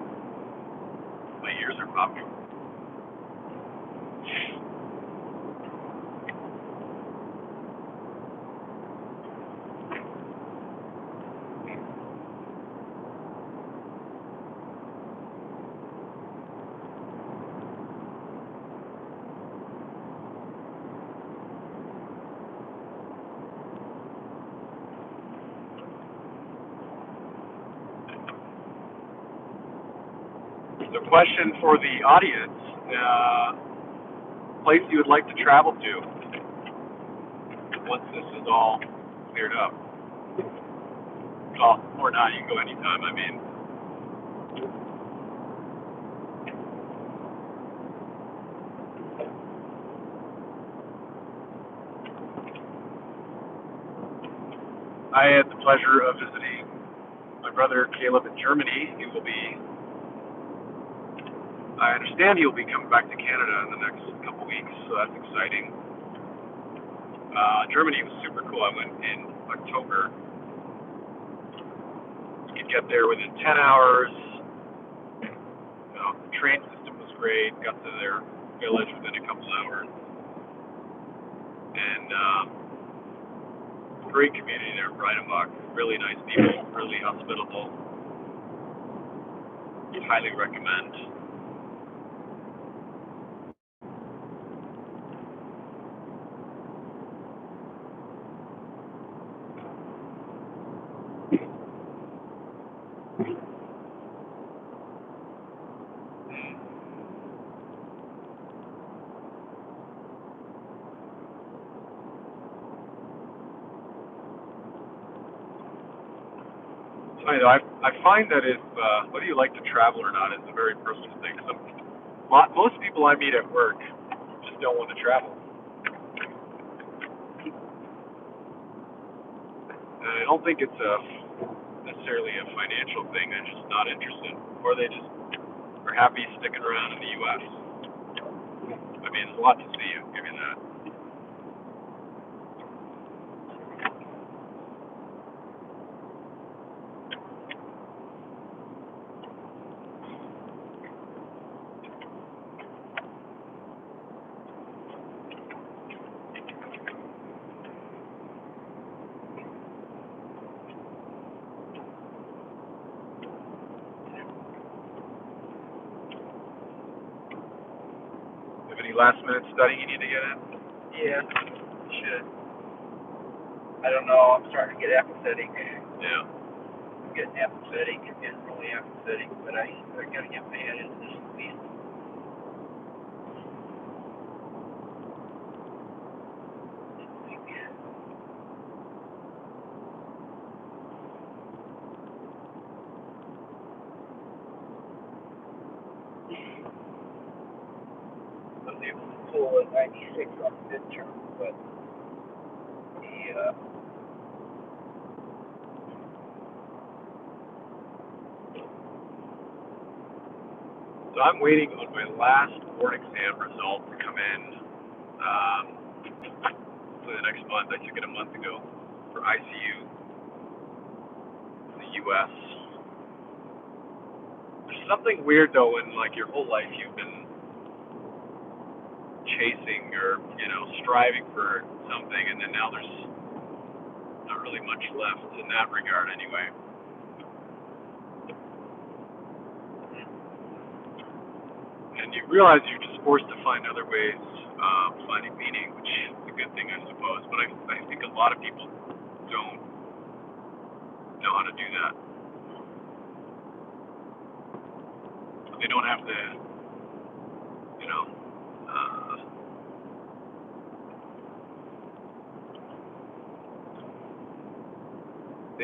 My ears are popping. question for the audience. Place you would like to travel to once this is all cleared up. Well, or not, you can go anytime. I mean, I had the pleasure of visiting my brother Caleb in Germany. I understand he will be coming back to Canada in the next couple weeks, so that's exciting. Germany was super cool. I went in October. You could get there within 10 hours. The train system was great. Got to their village within a couple hours. And great community there, Breidenbach. Really nice people, really hospitable. Highly recommend. I find that if whether you like to travel or not is a very personal thing. Most people I meet at work just don't want to travel. And I don't think it's necessarily a financial thing. They're just not interested, or they just are happy sticking around in the U.S. I mean, there's a lot to see. I'll give you that. Any last minute studying you need to get in? Yeah, should. I don't know. I'm starting to get apathetic. Yeah. I'm getting apathetic and getting really apathetic, but I gotta get my head into this at least. I was able to pull a 96 on the midterm, but the So I'm waiting on my last board exam result to come in for the next month. I took it a month ago for ICU in the U.S. There's something weird though when like your whole life you've been chasing or striving for something, and then now there's not really much left in that regard anyway. And you realize you're just forced to find other ways of finding meaning, which is a good thing, I suppose. But I think a lot of people don't know how to do that. They don't have the, they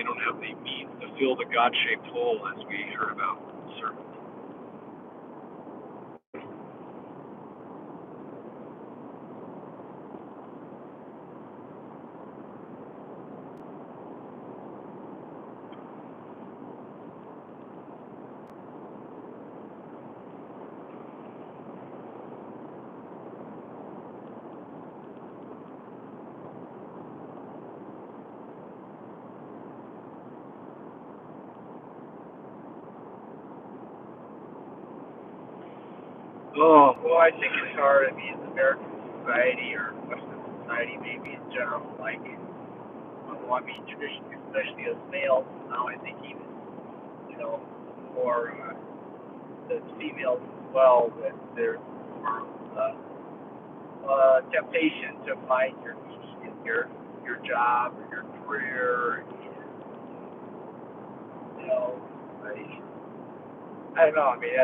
don't have the means to fill the God-shaped hole as we heard about in the sermon. Oh, well, I think it's hard. I mean, American society or Western society, maybe in general, like, well, I mean, traditionally, especially as males, now I think even, more the females as well, that there's more temptation to find your meaning in your job or your career. And, I don't know. I mean,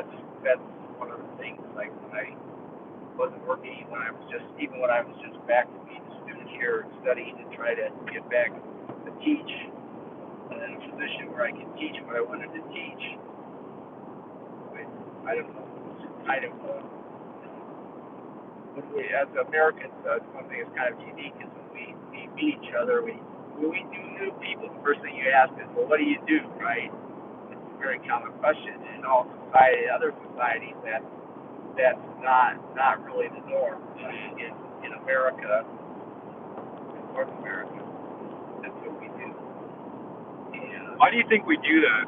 that's one of the things. Like when I wasn't working, when I was just back to being a student here, studying to try to get back to teach in a position where I could teach what I wanted to teach. I don't know. It's kind of when we, as Americans, one thing that's kind of unique is when we meet each other, when we do new people, the first thing you ask is, well, what do you do, right? It's a very common question. In all society, other societies, that's not really the norm. In America, in North America, that's what we do. And Why do you think we do that?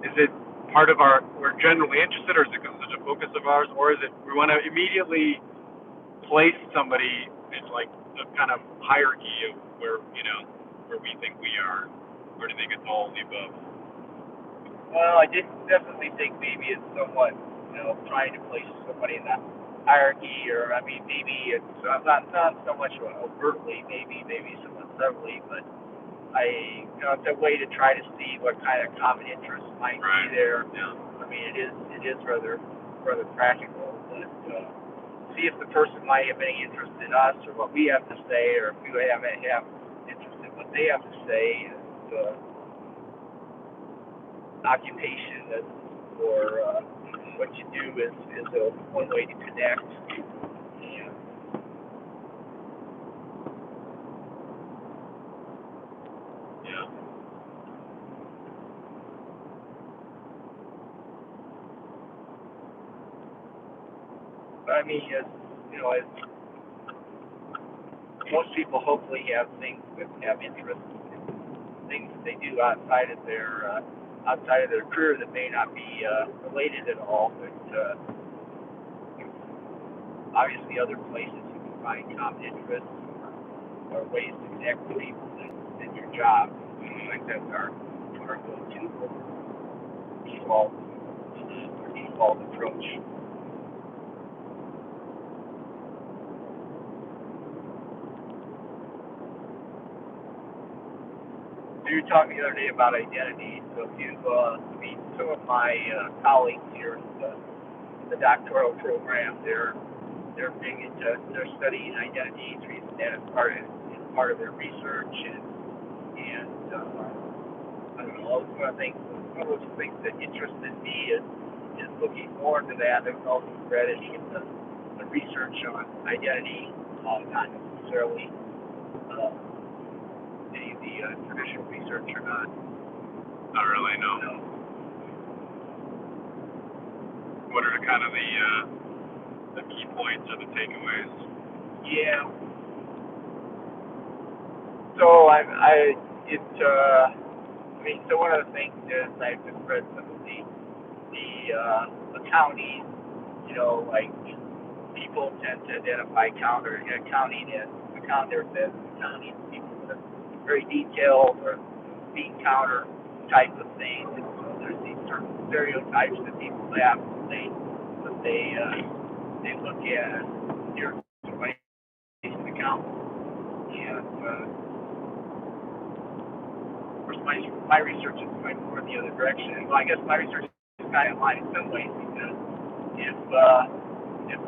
Is it part of we're generally interested, or is it such a focus of ours, or is it we want to immediately place somebody in like a kind of hierarchy of where we think we are, or do you think it's all of the above? well, I definitely think maybe it's somewhat, trying to place somebody in that hierarchy, or I mean, maybe it's not so much overtly, maybe somewhat subtly, but it's a way to try to see what kind of common interests might be there. Yeah. I mean, it is rather practical, but see if the person might have any interest in us or what we have to say, or if we have interest in what they have to say. And occupation or what you do is one way to connect. And Yeah. but I mean, as most people hopefully have things that have interest in things that they do outside of their career that may not be related at all, but obviously other places you can find common interests or ways to connect with people than your job. I think that's our go-to default approach. You were talking the other day about identity. So if you meet some of my colleagues here in the doctoral program, they're big into studying identity, treating that as part of their research, and I don't know. One of those things that interested me is looking more into that. There's also credit in the research on identity, not necessarily the traditional research or not. Not really, no. What are kind of the key points or the takeaways? Yeah. So so one of the things is I've just read some of the accounting, like people tend to identify accounting as accounting people that are very detailed or bean counter type of things. And so there's these certain stereotypes that people have that they look at your information account. And of course, my research is going more in the other direction. Well, I guess my research is kind of in line in some ways, because if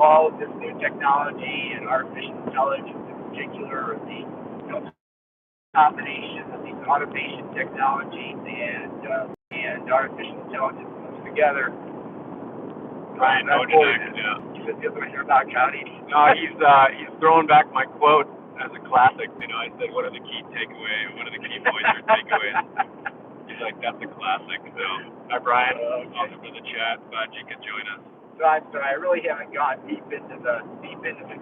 all of this new technology and artificial intelligence in particular, or the combination of these automation technologies and artificial intelligence comes together. Right, yeah. You said the other way about counting. No, he's throwing back my quote as a classic. I said, what are the key takeaways? What are the key points or takeaways? He's like, that's a classic. So, hi Brian, welcome to the chat. Glad you could join us. So I really haven't gone deep into the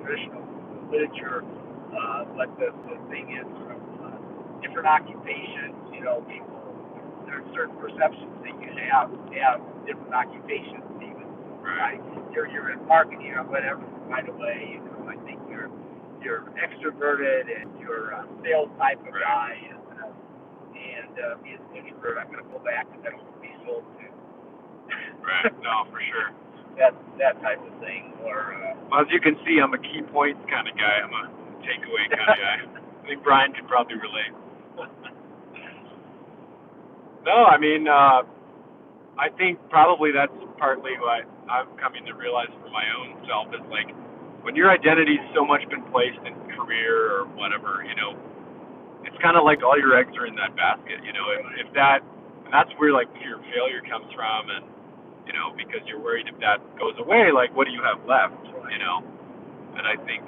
traditional literature, but the thing is, from different occupations, people, there's certain perceptions that you have different occupations even. Right? You're in marketing or whatever, right away. I think you're extroverted and you're a sales type of guy, and being an introvert, I'm going to go back and that's what we sold to. Right. No, for sure. That type of thing, or well, as you can see, I'm a key points kind of guy. I'm a takeaway kind of guy. I think Brian could probably relate. No, I mean, I think probably that's partly what I'm coming to realize for my own self is like when your identity's so much been placed in career or whatever, it's kind of like all your eggs are in that basket, if that, and that's where like fear of failure comes from, and because you're worried if that goes away, like what do you have left, and I think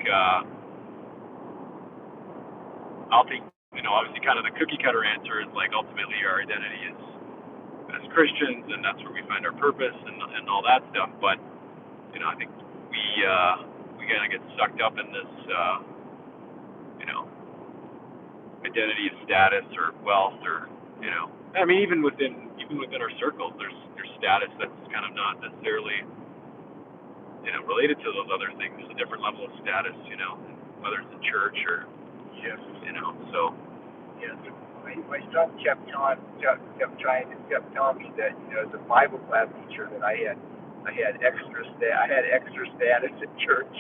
I'll think, obviously kind of the cookie cutter answer is like ultimately our identity is as Christians, and that's where we find our purpose and all that stuff. But I think we kind of get sucked up in this identity of status or wealth, or I mean even within our circles, there's status that's kind of not necessarily related to those other things. There's a different level of status, whether it's in church or Yes. So Yes. My son kept telling me that as a Bible class teacher that I had extra status in church.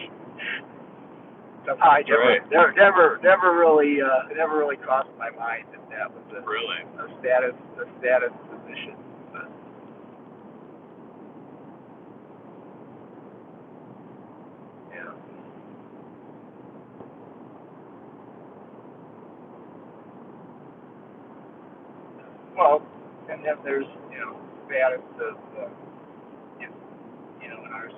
Somehow I never really crossed my mind that was a status position. But, yeah. Well, and then there's status of in our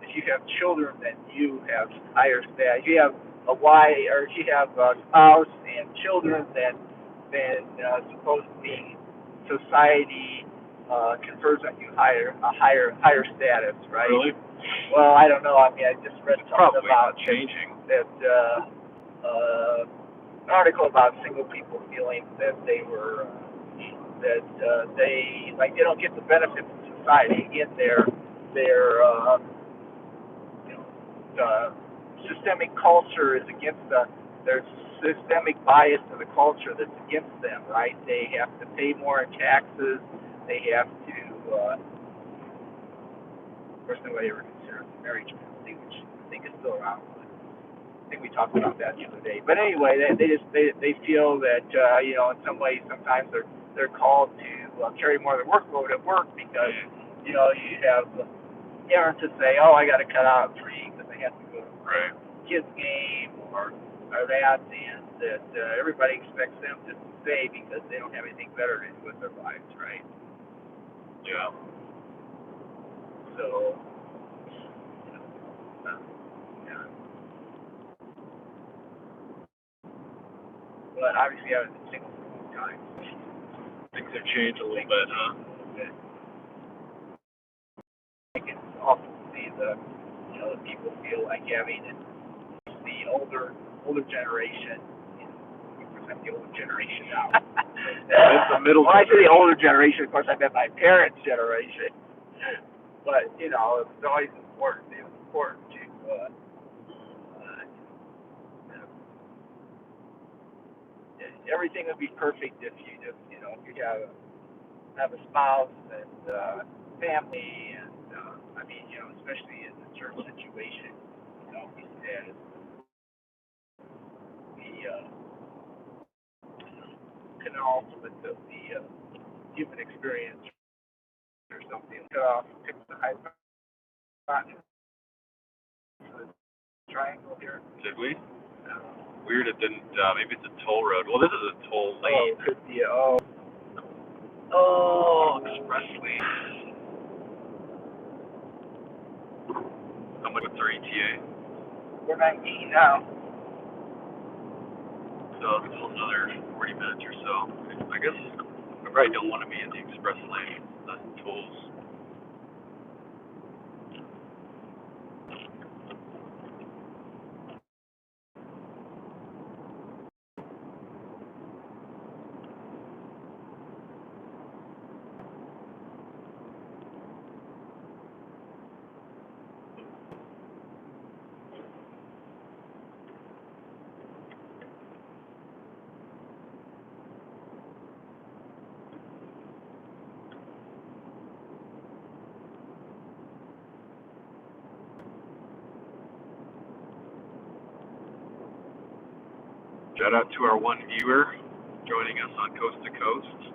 if you have children, then you have higher status. You have a wife, or if you have a spouse and children, then supposedly society confers on you higher status, right? really, Well, I don't know. I mean, I just read it's something probably about changing. that an article about single people feeling that they were they don't get the benefits of society in their the systemic culture is against there's systemic bias to the culture that's against them, right? They have to pay more in taxes. They have to of course nobody ever considers the marriage penalty, which I think is still around. I think we talked about that the other day. But anyway, they feel that in some ways sometimes they're called to carry more of the workload at work because you have parents that say, oh, I got to cut out 3 because I have to go to Right. a kids game or that, and that everybody expects them to stay because they don't have anything better to do with their lives, right? Yeah. So, yeah. But obviously I was single for a long time. Things have changed a little bit, huh? I think it's awful to see the people feel like having the older generation. We present the older generation now. It's the middle. When I say the older generation, of course I meant my parents' generation. But it's always important. It was important to everything would be perfect if you just if you have a spouse and family, and I mean especially in the church situation, we said the canals with the human experience or something. Cut off, pick the high spot, the triangle here. Did we? Uh, Weird. It didn't. Maybe it's a toll road. Well, this is a toll lane. could be Expressway. How much? What's our ETA? we're 19 now. So it's another 40 minutes or so. I guess I probably don't want to be in the express lane. That's tolls. Shout out to our one viewer joining us on Coast to Coast.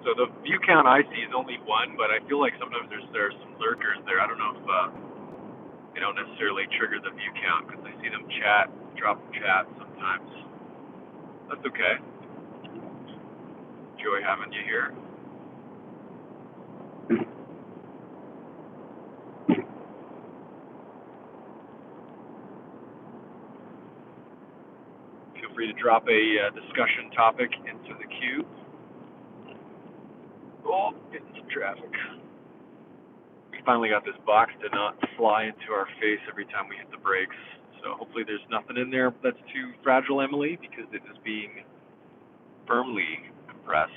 So the view count I see is only one, but I feel like sometimes there's some lurkers there. I don't know if they don't necessarily trigger the view count because I see them drop chat sometimes. That's okay. Enjoy having you here. Feel free to drop a discussion topic into the queue. Oh, getting some traffic. We finally got this box to not fly into our face every time we hit the brakes. So hopefully there's nothing in there that's too fragile, Emily, because it is being firmly compressed.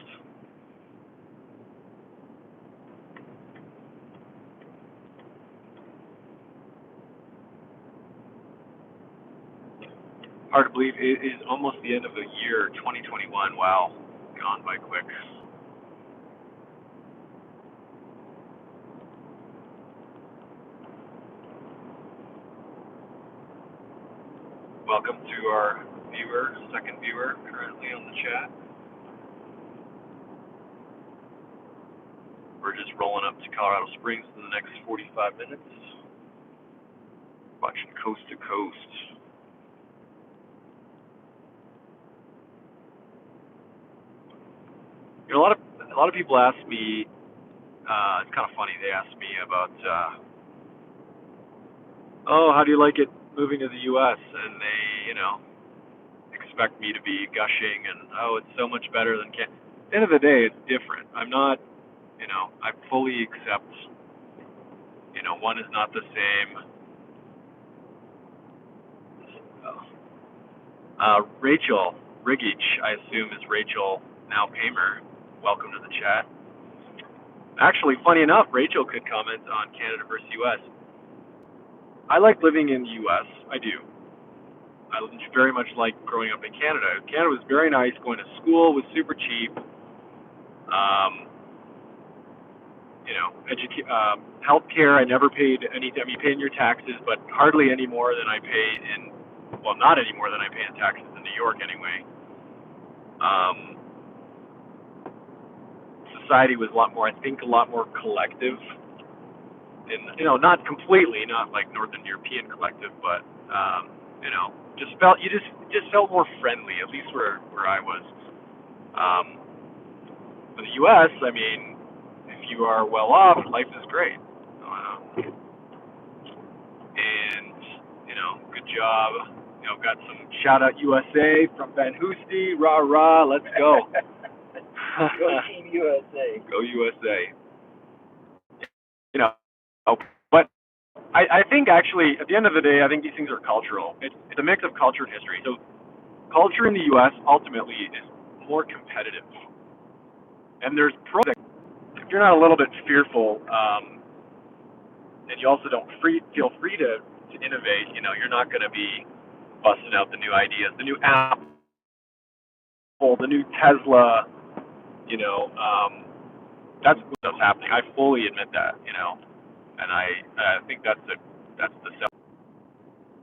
Hard to believe it is almost the end of the year, 2021. Wow, gone by quick. Welcome to our second viewer currently on the chat. We're just rolling up to Colorado Springs in the next 45 minutes. Watching Coast to Coast. You know, a lot of people ask me. It's kind of funny. They ask me about, how do you like it moving to the U.S. And they, expect me to be gushing and it's so much better than Canada. At the end of the day, it's different. I'm not, I fully accept. One is not the same. Rachel Rigich, I assume, is Rachel now Paymer. Welcome to the chat. Actually, funny enough, Rachel could comment on Canada versus U.S. I like living in the U.S. I do. I very much like growing up in Canada. Canada was very nice. Going to school was super cheap. Healthcare, I never paid anything. I mean, you pay in your taxes, but hardly any more than I pay not any more than I pay in taxes in New York anyway. Society was a lot more collective. Not completely, not like Northern European collective, but just felt more friendly, at least where I was. In the U.S., I mean, if you are well off, life is great. And good job. Got some shout out USA from Van Hoosty. Rah rah, let's go. Go Team USA. Go USA. But I think actually, at the end of the day, I think these things are cultural. It's a mix of culture and history. So culture in the U.S. ultimately is more competitive. And there's pros. If you're not a little bit fearful, and you also don't feel free to innovate, you're not going to be busting out the new ideas, the new Apple, the new Tesla, that's what's happening. I fully admit that, and I think that's the sell.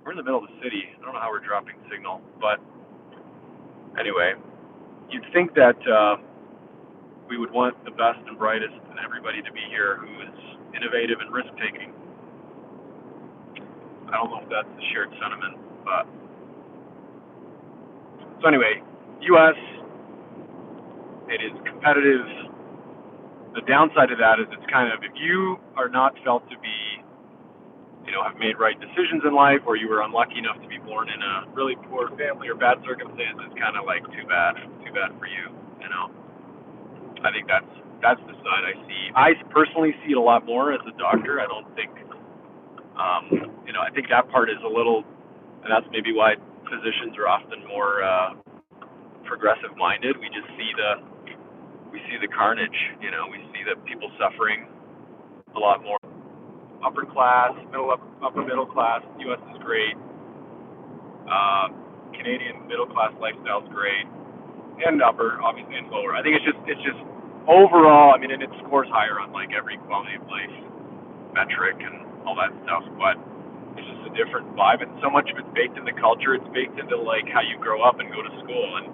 We're in the middle of the city. I don't know how we're dropping signal, but anyway, you'd think that we would want the best and brightest and everybody to be here who is innovative and risk-taking. I don't know if that's the shared sentiment, but so anyway, U.S., it is competitive. The downside of that is it's kind of, if you are not felt to be, have made right decisions in life, or you were unlucky enough to be born in a really poor family or bad circumstances, it's kind of like too bad for you, I think that's the side I see. I personally see it a lot more as a doctor. I don't think, I think that part is a little, and that's maybe why physicians are often more progressive-minded. We just see the carnage. We see the people suffering a lot more. Upper class, upper middle class. U.S. is great. Canadian middle class lifestyle is great, and upper, obviously, and lower. I think it's just overall. I mean, and it scores higher on like every quality of life metric and all that stuff, but it's just a different vibe, and so much of it's baked in the culture. It's baked into like how you grow up and go to school, and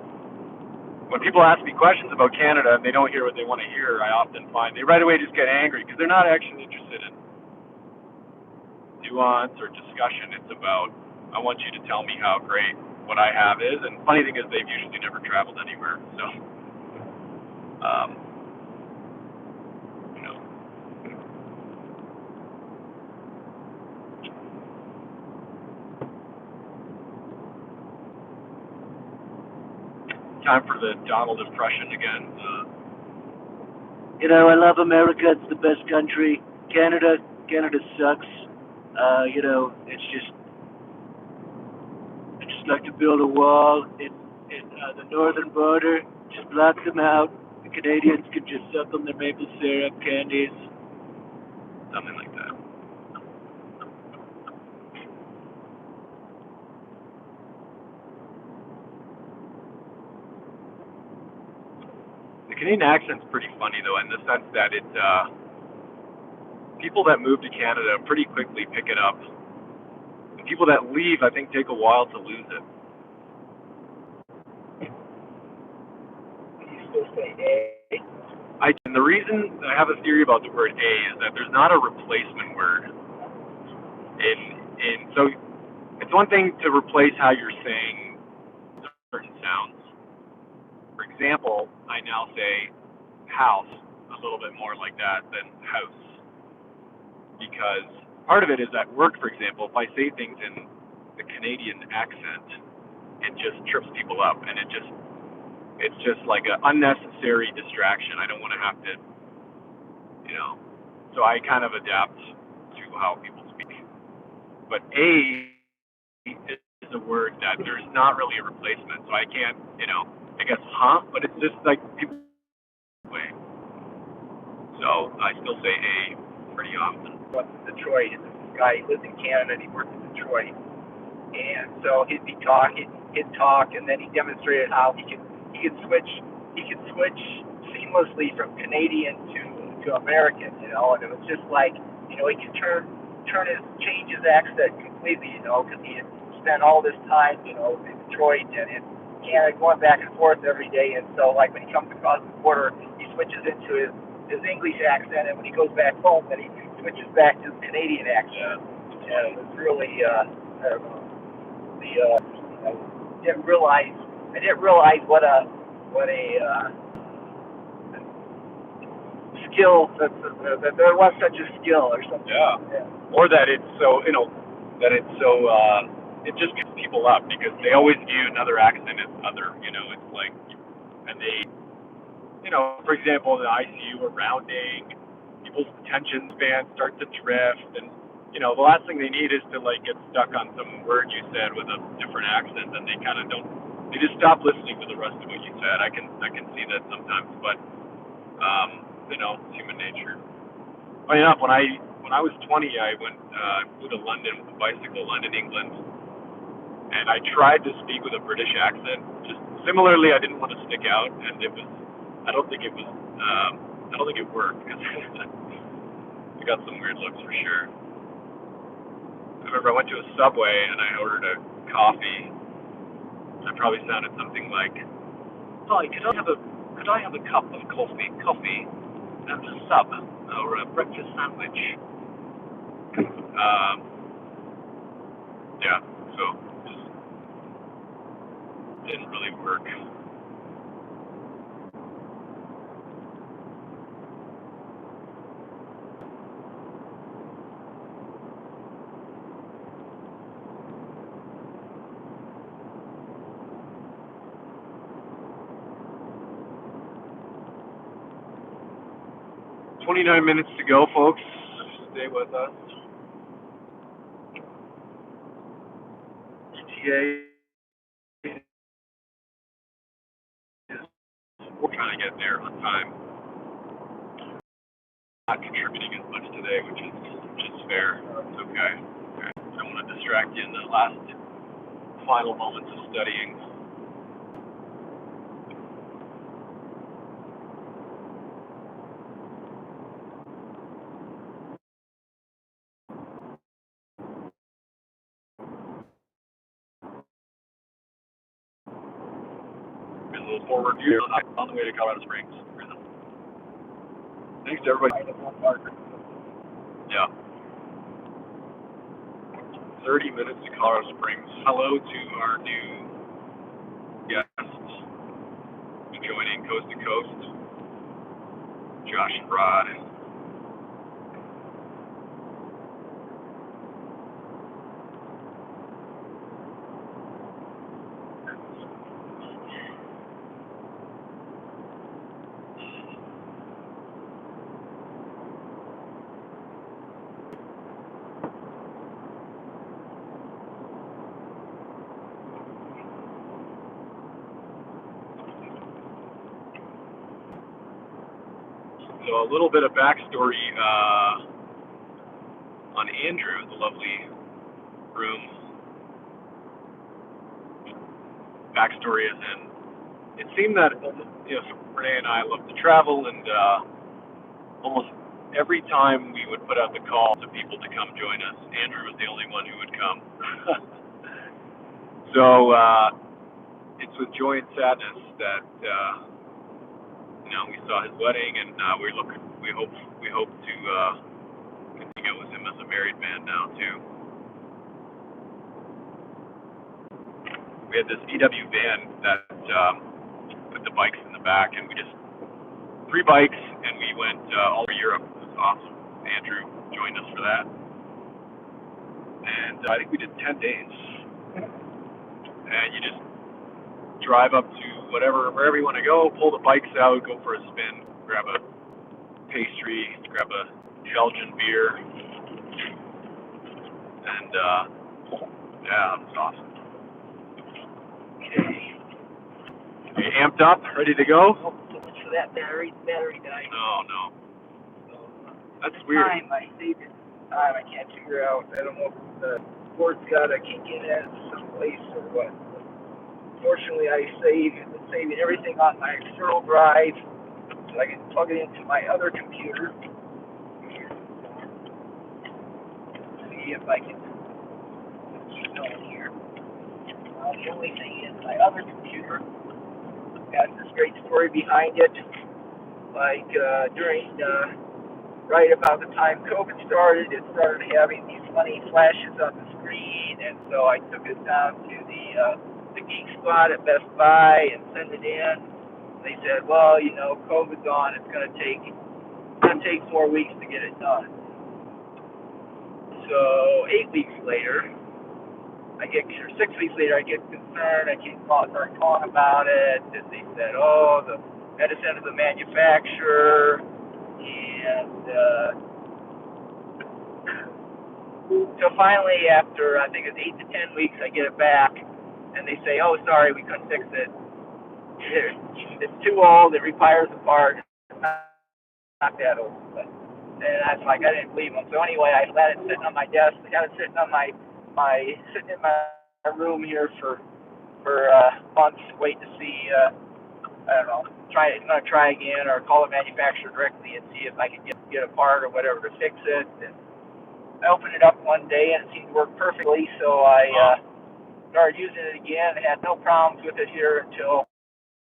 when people ask me questions about Canada and they don't hear what they want to hear, I often find they right away just get angry because they're not actually interested in nuance or discussion. It's about, I want you to tell me how great what I have is. And funny thing is, they've usually never traveled anywhere. So, you know, time for the Donald impression again. You know, I love America. It's the best country. Canada sucks. You know, it's just, I just like to build a wall in the northern border, just block them out. The Canadians can just suck on their maple syrup candies. Something like that. The Canadian accent's pretty funny though, in the sense that it people that move to Canada pretty quickly pick it up. And people that leave, I think, take a while to lose it. You still say A? And the reason I have a theory about the word "a" is that there's not a replacement word. So it's one thing to replace how you're saying certain sounds. For example, I now say house a little bit more like that than house, because part of it is at work, for example, if I say things in the Canadian accent, it just trips people up, and it's just like an unnecessary distraction. I don't want to have to, you know, so I kind of adapt to how people speak. But "a" is a word that there's not really a replacement, so I can't, you know, I guess but it's just like people way. So I still say "a" pretty often. Detroit, and this guy lives in Canada and he works in Detroit. And so he'd talk, and then he demonstrated how he could switch seamlessly from Canadian to American, you know, and it was just like, you know, he could change his accent completely, you know, because he had spent all this time, you know, in Detroit and in Canada, going back and forth every day, and so like when he comes across the border, he switches into his English accent, and when he goes back home, then he switches back to his Canadian accent. And it was really, I didn't realize what a skill that there was such a skill or something. Yeah. Or that it's so, you know, it just gets people up because they always view another accent as other, you know, it's like, and they, you know, for example, in the ICU or rounding, people's attention span starts to drift, and, you know, the last thing they need is to, like, get stuck on some word you said with a different accent, and they kind of don't, they just stop listening to the rest of what you said. I can see that sometimes, but, you know, it's human nature. Funny enough, when I was 20, I flew to London with a bicycle, London, England, and I tried to speak with a British accent. Just similarly, I didn't want to stick out, and I don't think it worked, because I got some weird looks for sure. I remember I went to a Subway and I ordered a coffee. I probably sounded something like, "Hi, could I have a cup of coffee, and a sub or a breakfast sandwich?" Yeah, so just didn't really work. "29 minutes to go, folks. Stay with us." ETA we're trying to get there on time. Not contributing as much today, which is fair. It's okay. I don't want to distract you in the last final moments of studying. a little forward view on the way to Colorado Springs. Thanks to everybody. Yeah. 30 minutes to Colorado Springs. Hello to our new guests joining Coast to Coast. Josh and Rod. So a little bit of backstory on Andrew, the lovely room. Backstory is in, it seemed that, Renee and I love to travel, and almost every time we would put out the call to people to come join us, Andrew was the only one who would come. So it's with joy and sadness that we saw his wedding, and we hope to continue with him as a married man now too. We had this VW van that with the bikes in the back, and we just 3 bikes, and we went all over Europe. It was awesome. Andrew joined us for that, and I think we did 10 days. And you just drive up to wherever you want to go, pull the bikes out, go for a spin, grab a pastry, grab a Belgian beer, and yeah, it was awesome. Okay. Are you amped up, ready to go? Oh, so much for that battery. The battery died. No. So, That's weird. I saved it. I can't figure out. I don't know if the port's got a kick in it someplace or what. Fortunately, I saved everything on my external drive, so I can plug it into my other computer. See if I can keep going here. The only thing is, my other computer has this great story behind it. Like during right about the time COVID started, it started having these funny flashes on the screen, and so I took it down to the Geek Spot at Best Buy and sent it in. They said, well, COVID's on. It's gonna take 4 weeks to get it done. So 8 weeks later, 6 weeks later, I get concerned. I start calling about it, and they said, oh, the medicine of the manufacturer, and so finally, after I think it's 8 to 10 weeks, I get it back. And they say, oh, sorry, we couldn't fix it. It's too old. It requires a part. It's not that old. And I was like, I didn't believe them. So anyway, I let it sitting on my desk. I got it sitting on sitting in my room here for months, waiting to see. I don't know. I'm gonna try again or call the manufacturer directly and see if I can get a part or whatever to fix it. And I opened it up one day and it seemed to work perfectly. So I started using it again. I had no problems with it here until,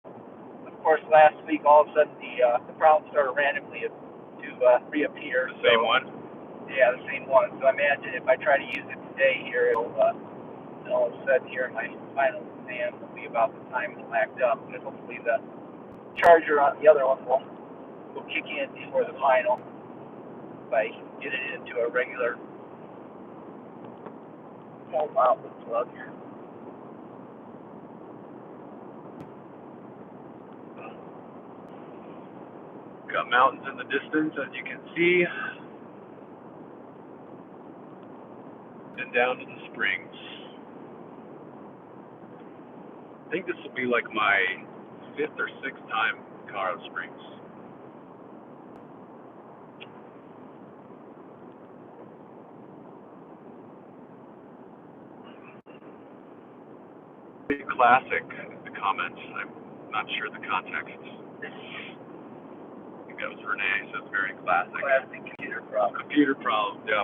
of course, last week. All of a sudden, the problems started randomly to reappear. The same one? Yeah, the same one. So I imagine if I try to use it today here, it'll all of a sudden here my final exam will be about the time it's backed up. But hopefully the charger on the other one will kick in before the final if I get it into a regular home outlet plug. Got mountains in the distance, as you can see, and down to the springs. I think this will be like my 5th or 6th time in Colorado Springs. Classic, the comments. I'm not sure the context. I think that was Renee, so it's very classic. Classic computer problem. Computer problem, yeah.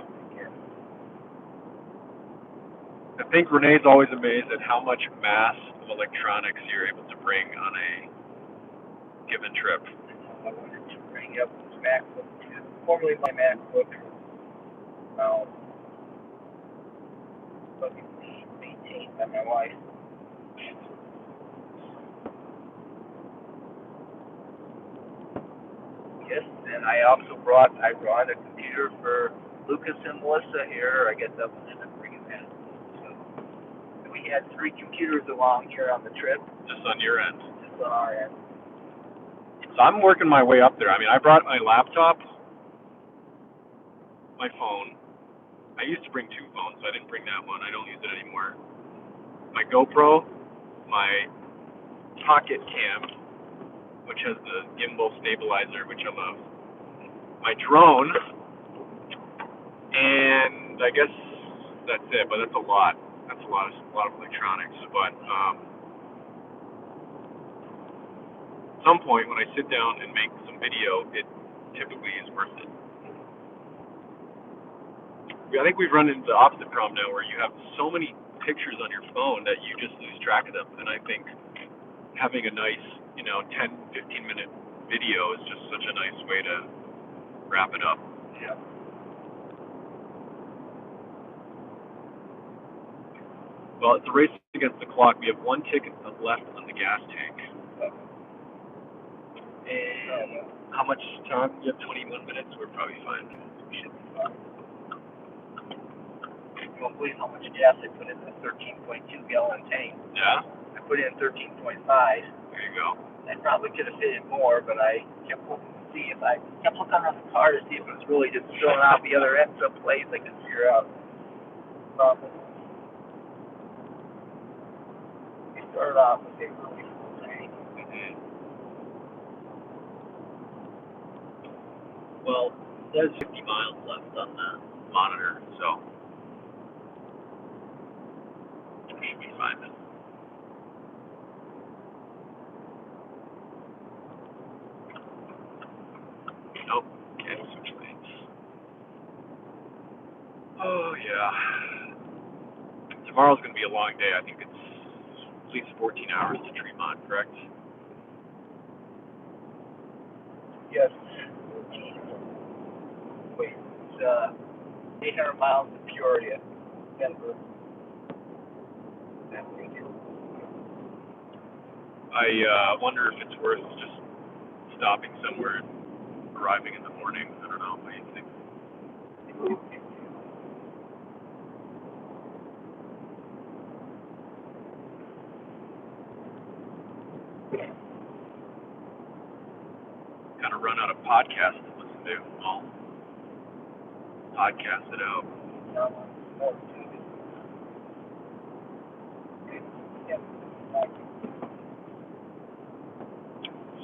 I think Renee's always amazed at how much mass of electronics you're able to bring on a given trip. I wanted to bring up this MacBook, formerly my MacBook. But it's maintained by my wife. Yes, and I brought a computer for Lucas and Melissa here. I guess I was in bringing that. So we had 3 computers along here on the trip. Just on your end. Just on our end. So I'm working my way up there. I mean, I brought my laptop, my phone. I used to bring 2 phones, so I didn't bring that one. I don't use it anymore. My GoPro, my Pocket Cam, which has the gimbal stabilizer, which I love, my drone, and I guess that's it. But that's a lot. That's a lot of electronics. But at some point, when I sit down and make some video, it typically is worth it. I think we've run into the opposite problem now, where you have so many pictures on your phone that you just lose track of them. And I think having a nice, 10, 15-minute video is just such a nice way to wrap it up. Yeah. Well, it's a race against the clock. We have 1 ticket left on the gas tank. And how much time? You have 21 minutes. We're probably fine. We should be fine. You won't believe how much gas I put in the 13.2 gallon tank. Yeah? I put in 13.5. There you go. I probably could have fitted more, but I kept looking to see if I kept looking on the car to see if it was really just filling out the other end someplace I could figure out. We started off with a really full tank. Mm-hmm. Well, there's 50 miles left on the Monitor, so we should be fine then. Nope, can't switch lanes. Oh yeah. Tomorrow's gonna be a long day. I think it's at least 14 hours to Tremont, correct? Yes. 14. Wait, it's 800 miles to Peoria, Denver. That weekend. I wonder if it's worth just stopping somewhere and arriving in the morning. I don't know. What do you think? Kind of run out of podcasts to listen to. I'll podcast it out.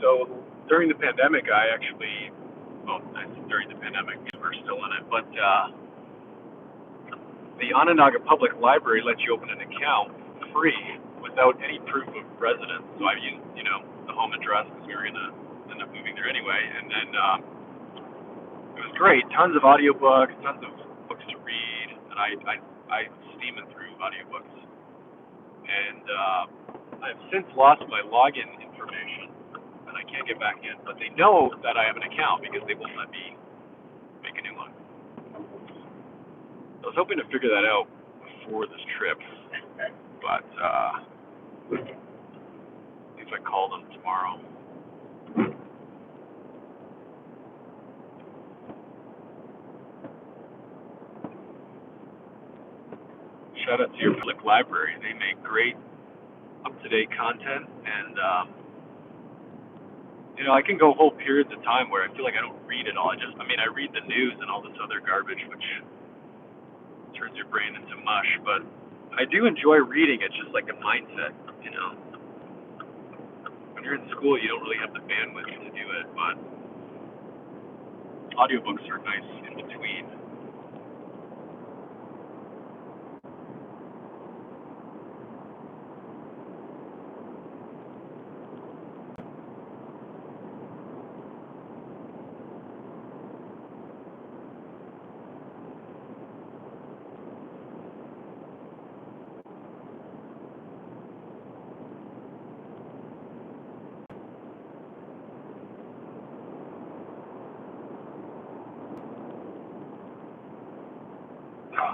So during the pandemic, during the pandemic, we're still in it, but the Onondaga Public Library lets you open an account free without any proof of residence. So I used, the home address because we were going to end up moving there anyway. And then it was great. Tons of audiobooks, tons of books to read. And I steaming through audiobooks. And I've since lost my login information, and I can't get back in. But they know that I have an account because they won't let me make a new one. I was hoping to figure that out before this trip, but if I call them tomorrow. Shout out to your public library. They make great up-to-date content, and I can go whole periods of time where I feel like I don't read it all. I read the news and all this other garbage, which turns your brain into mush, but I do enjoy reading. It's just like a mindset, When you're in school, you don't really have the bandwidth to do it, but audiobooks are nice in between.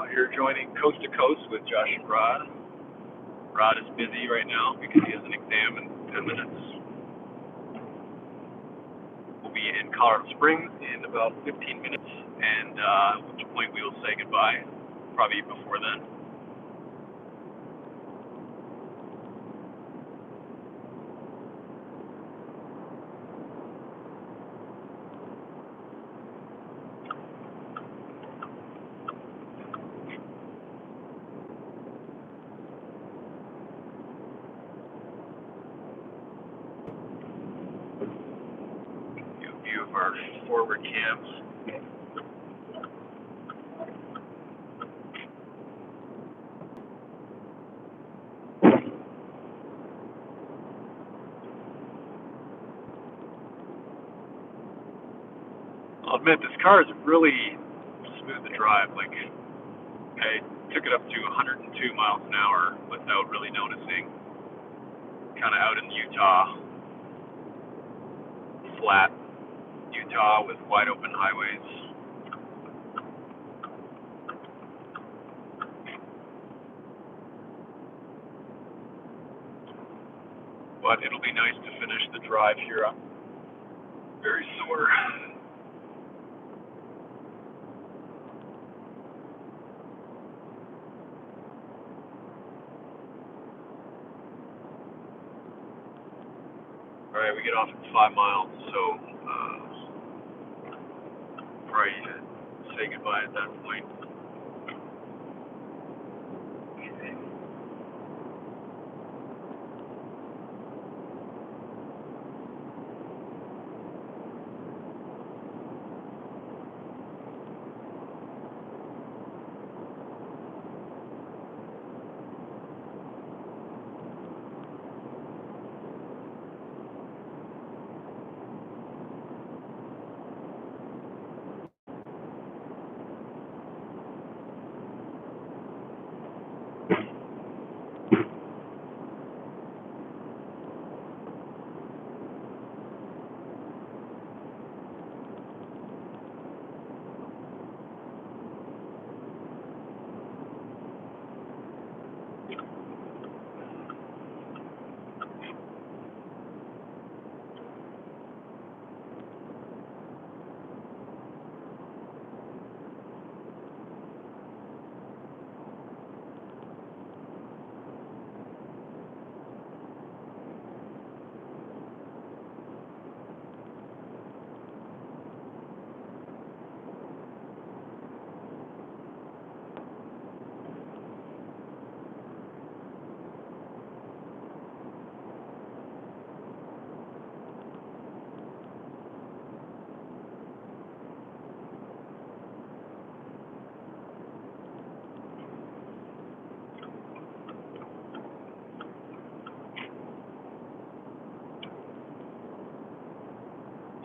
out here joining Coast to Coast with Josh and Rod. Rod is busy right now because he has an exam in 10 minutes. We'll be in Colorado Springs in about 15 minutes, and at which point we will say goodbye, probably before then. View of our forward cams. I'll admit, this car is really smooth to drive. Like, I took it up to 102 miles an hour without really noticing. Kind of out in Utah, flat Utah with wide open highways. But it'll be nice to finish the drive here. I'm very sore. Alright, we get off at 5 miles, so probably say goodbye at that point.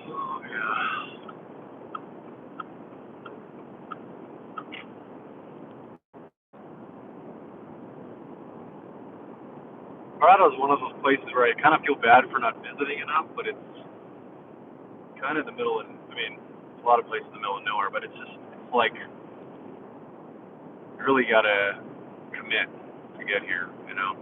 Oh, yeah. Colorado is one of those places where I kind of feel bad for not visiting enough, but it's kind of in the middle, and I mean, it's a lot of places in the middle of nowhere, but it's like, you really gotta commit to get here, you know?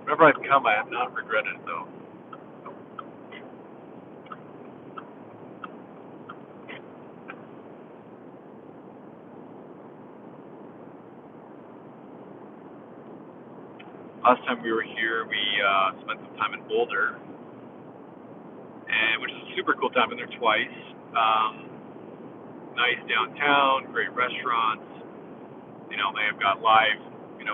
Whenever I've come, I have not regretted it, though. Last time we were here, we spent some time in Boulder, and which is a super cool time. Been there twice. Nice downtown, great restaurants. You know, they have got live,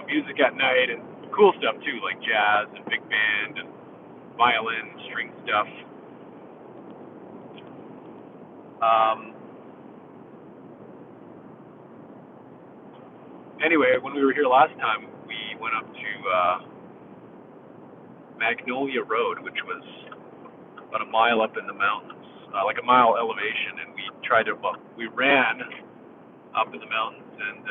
music at night and cool stuff too, like jazz and big band and violin, string stuff. Anyway, when we were here last time, we went up to Magnolia Road, which was about a mile up in the mountains, like a mile elevation, and we ran up in the mountains, and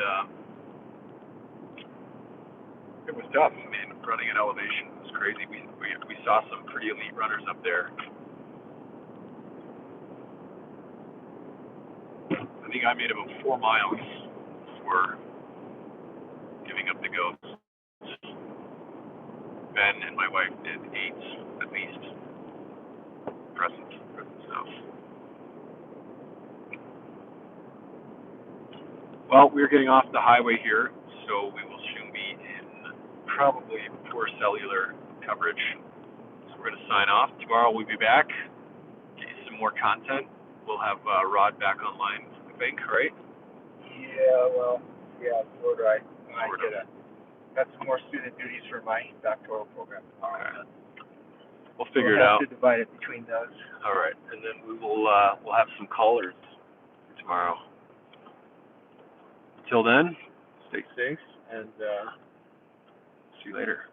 It was tough. I mean, running at elevation was crazy. We saw some pretty elite runners up there. I think I made about 4 miles before giving up the ghost. Ben and my wife did 8 at least. Impressive stuff. Well, we're getting off the highway here, so we will soon be in probably poor cellular coverage. So we're going to sign off. Tomorrow we'll be back, get you some more content. We'll have Rod back online, I think, right? Yeah, well, yeah, so do I. I Sort of. got some more student duties for my doctoral program tomorrow. Okay. We'll figure it out. We'll have to divide it between those. All right, and then we will we'll have some callers tomorrow. Until then, stay safe and see you later.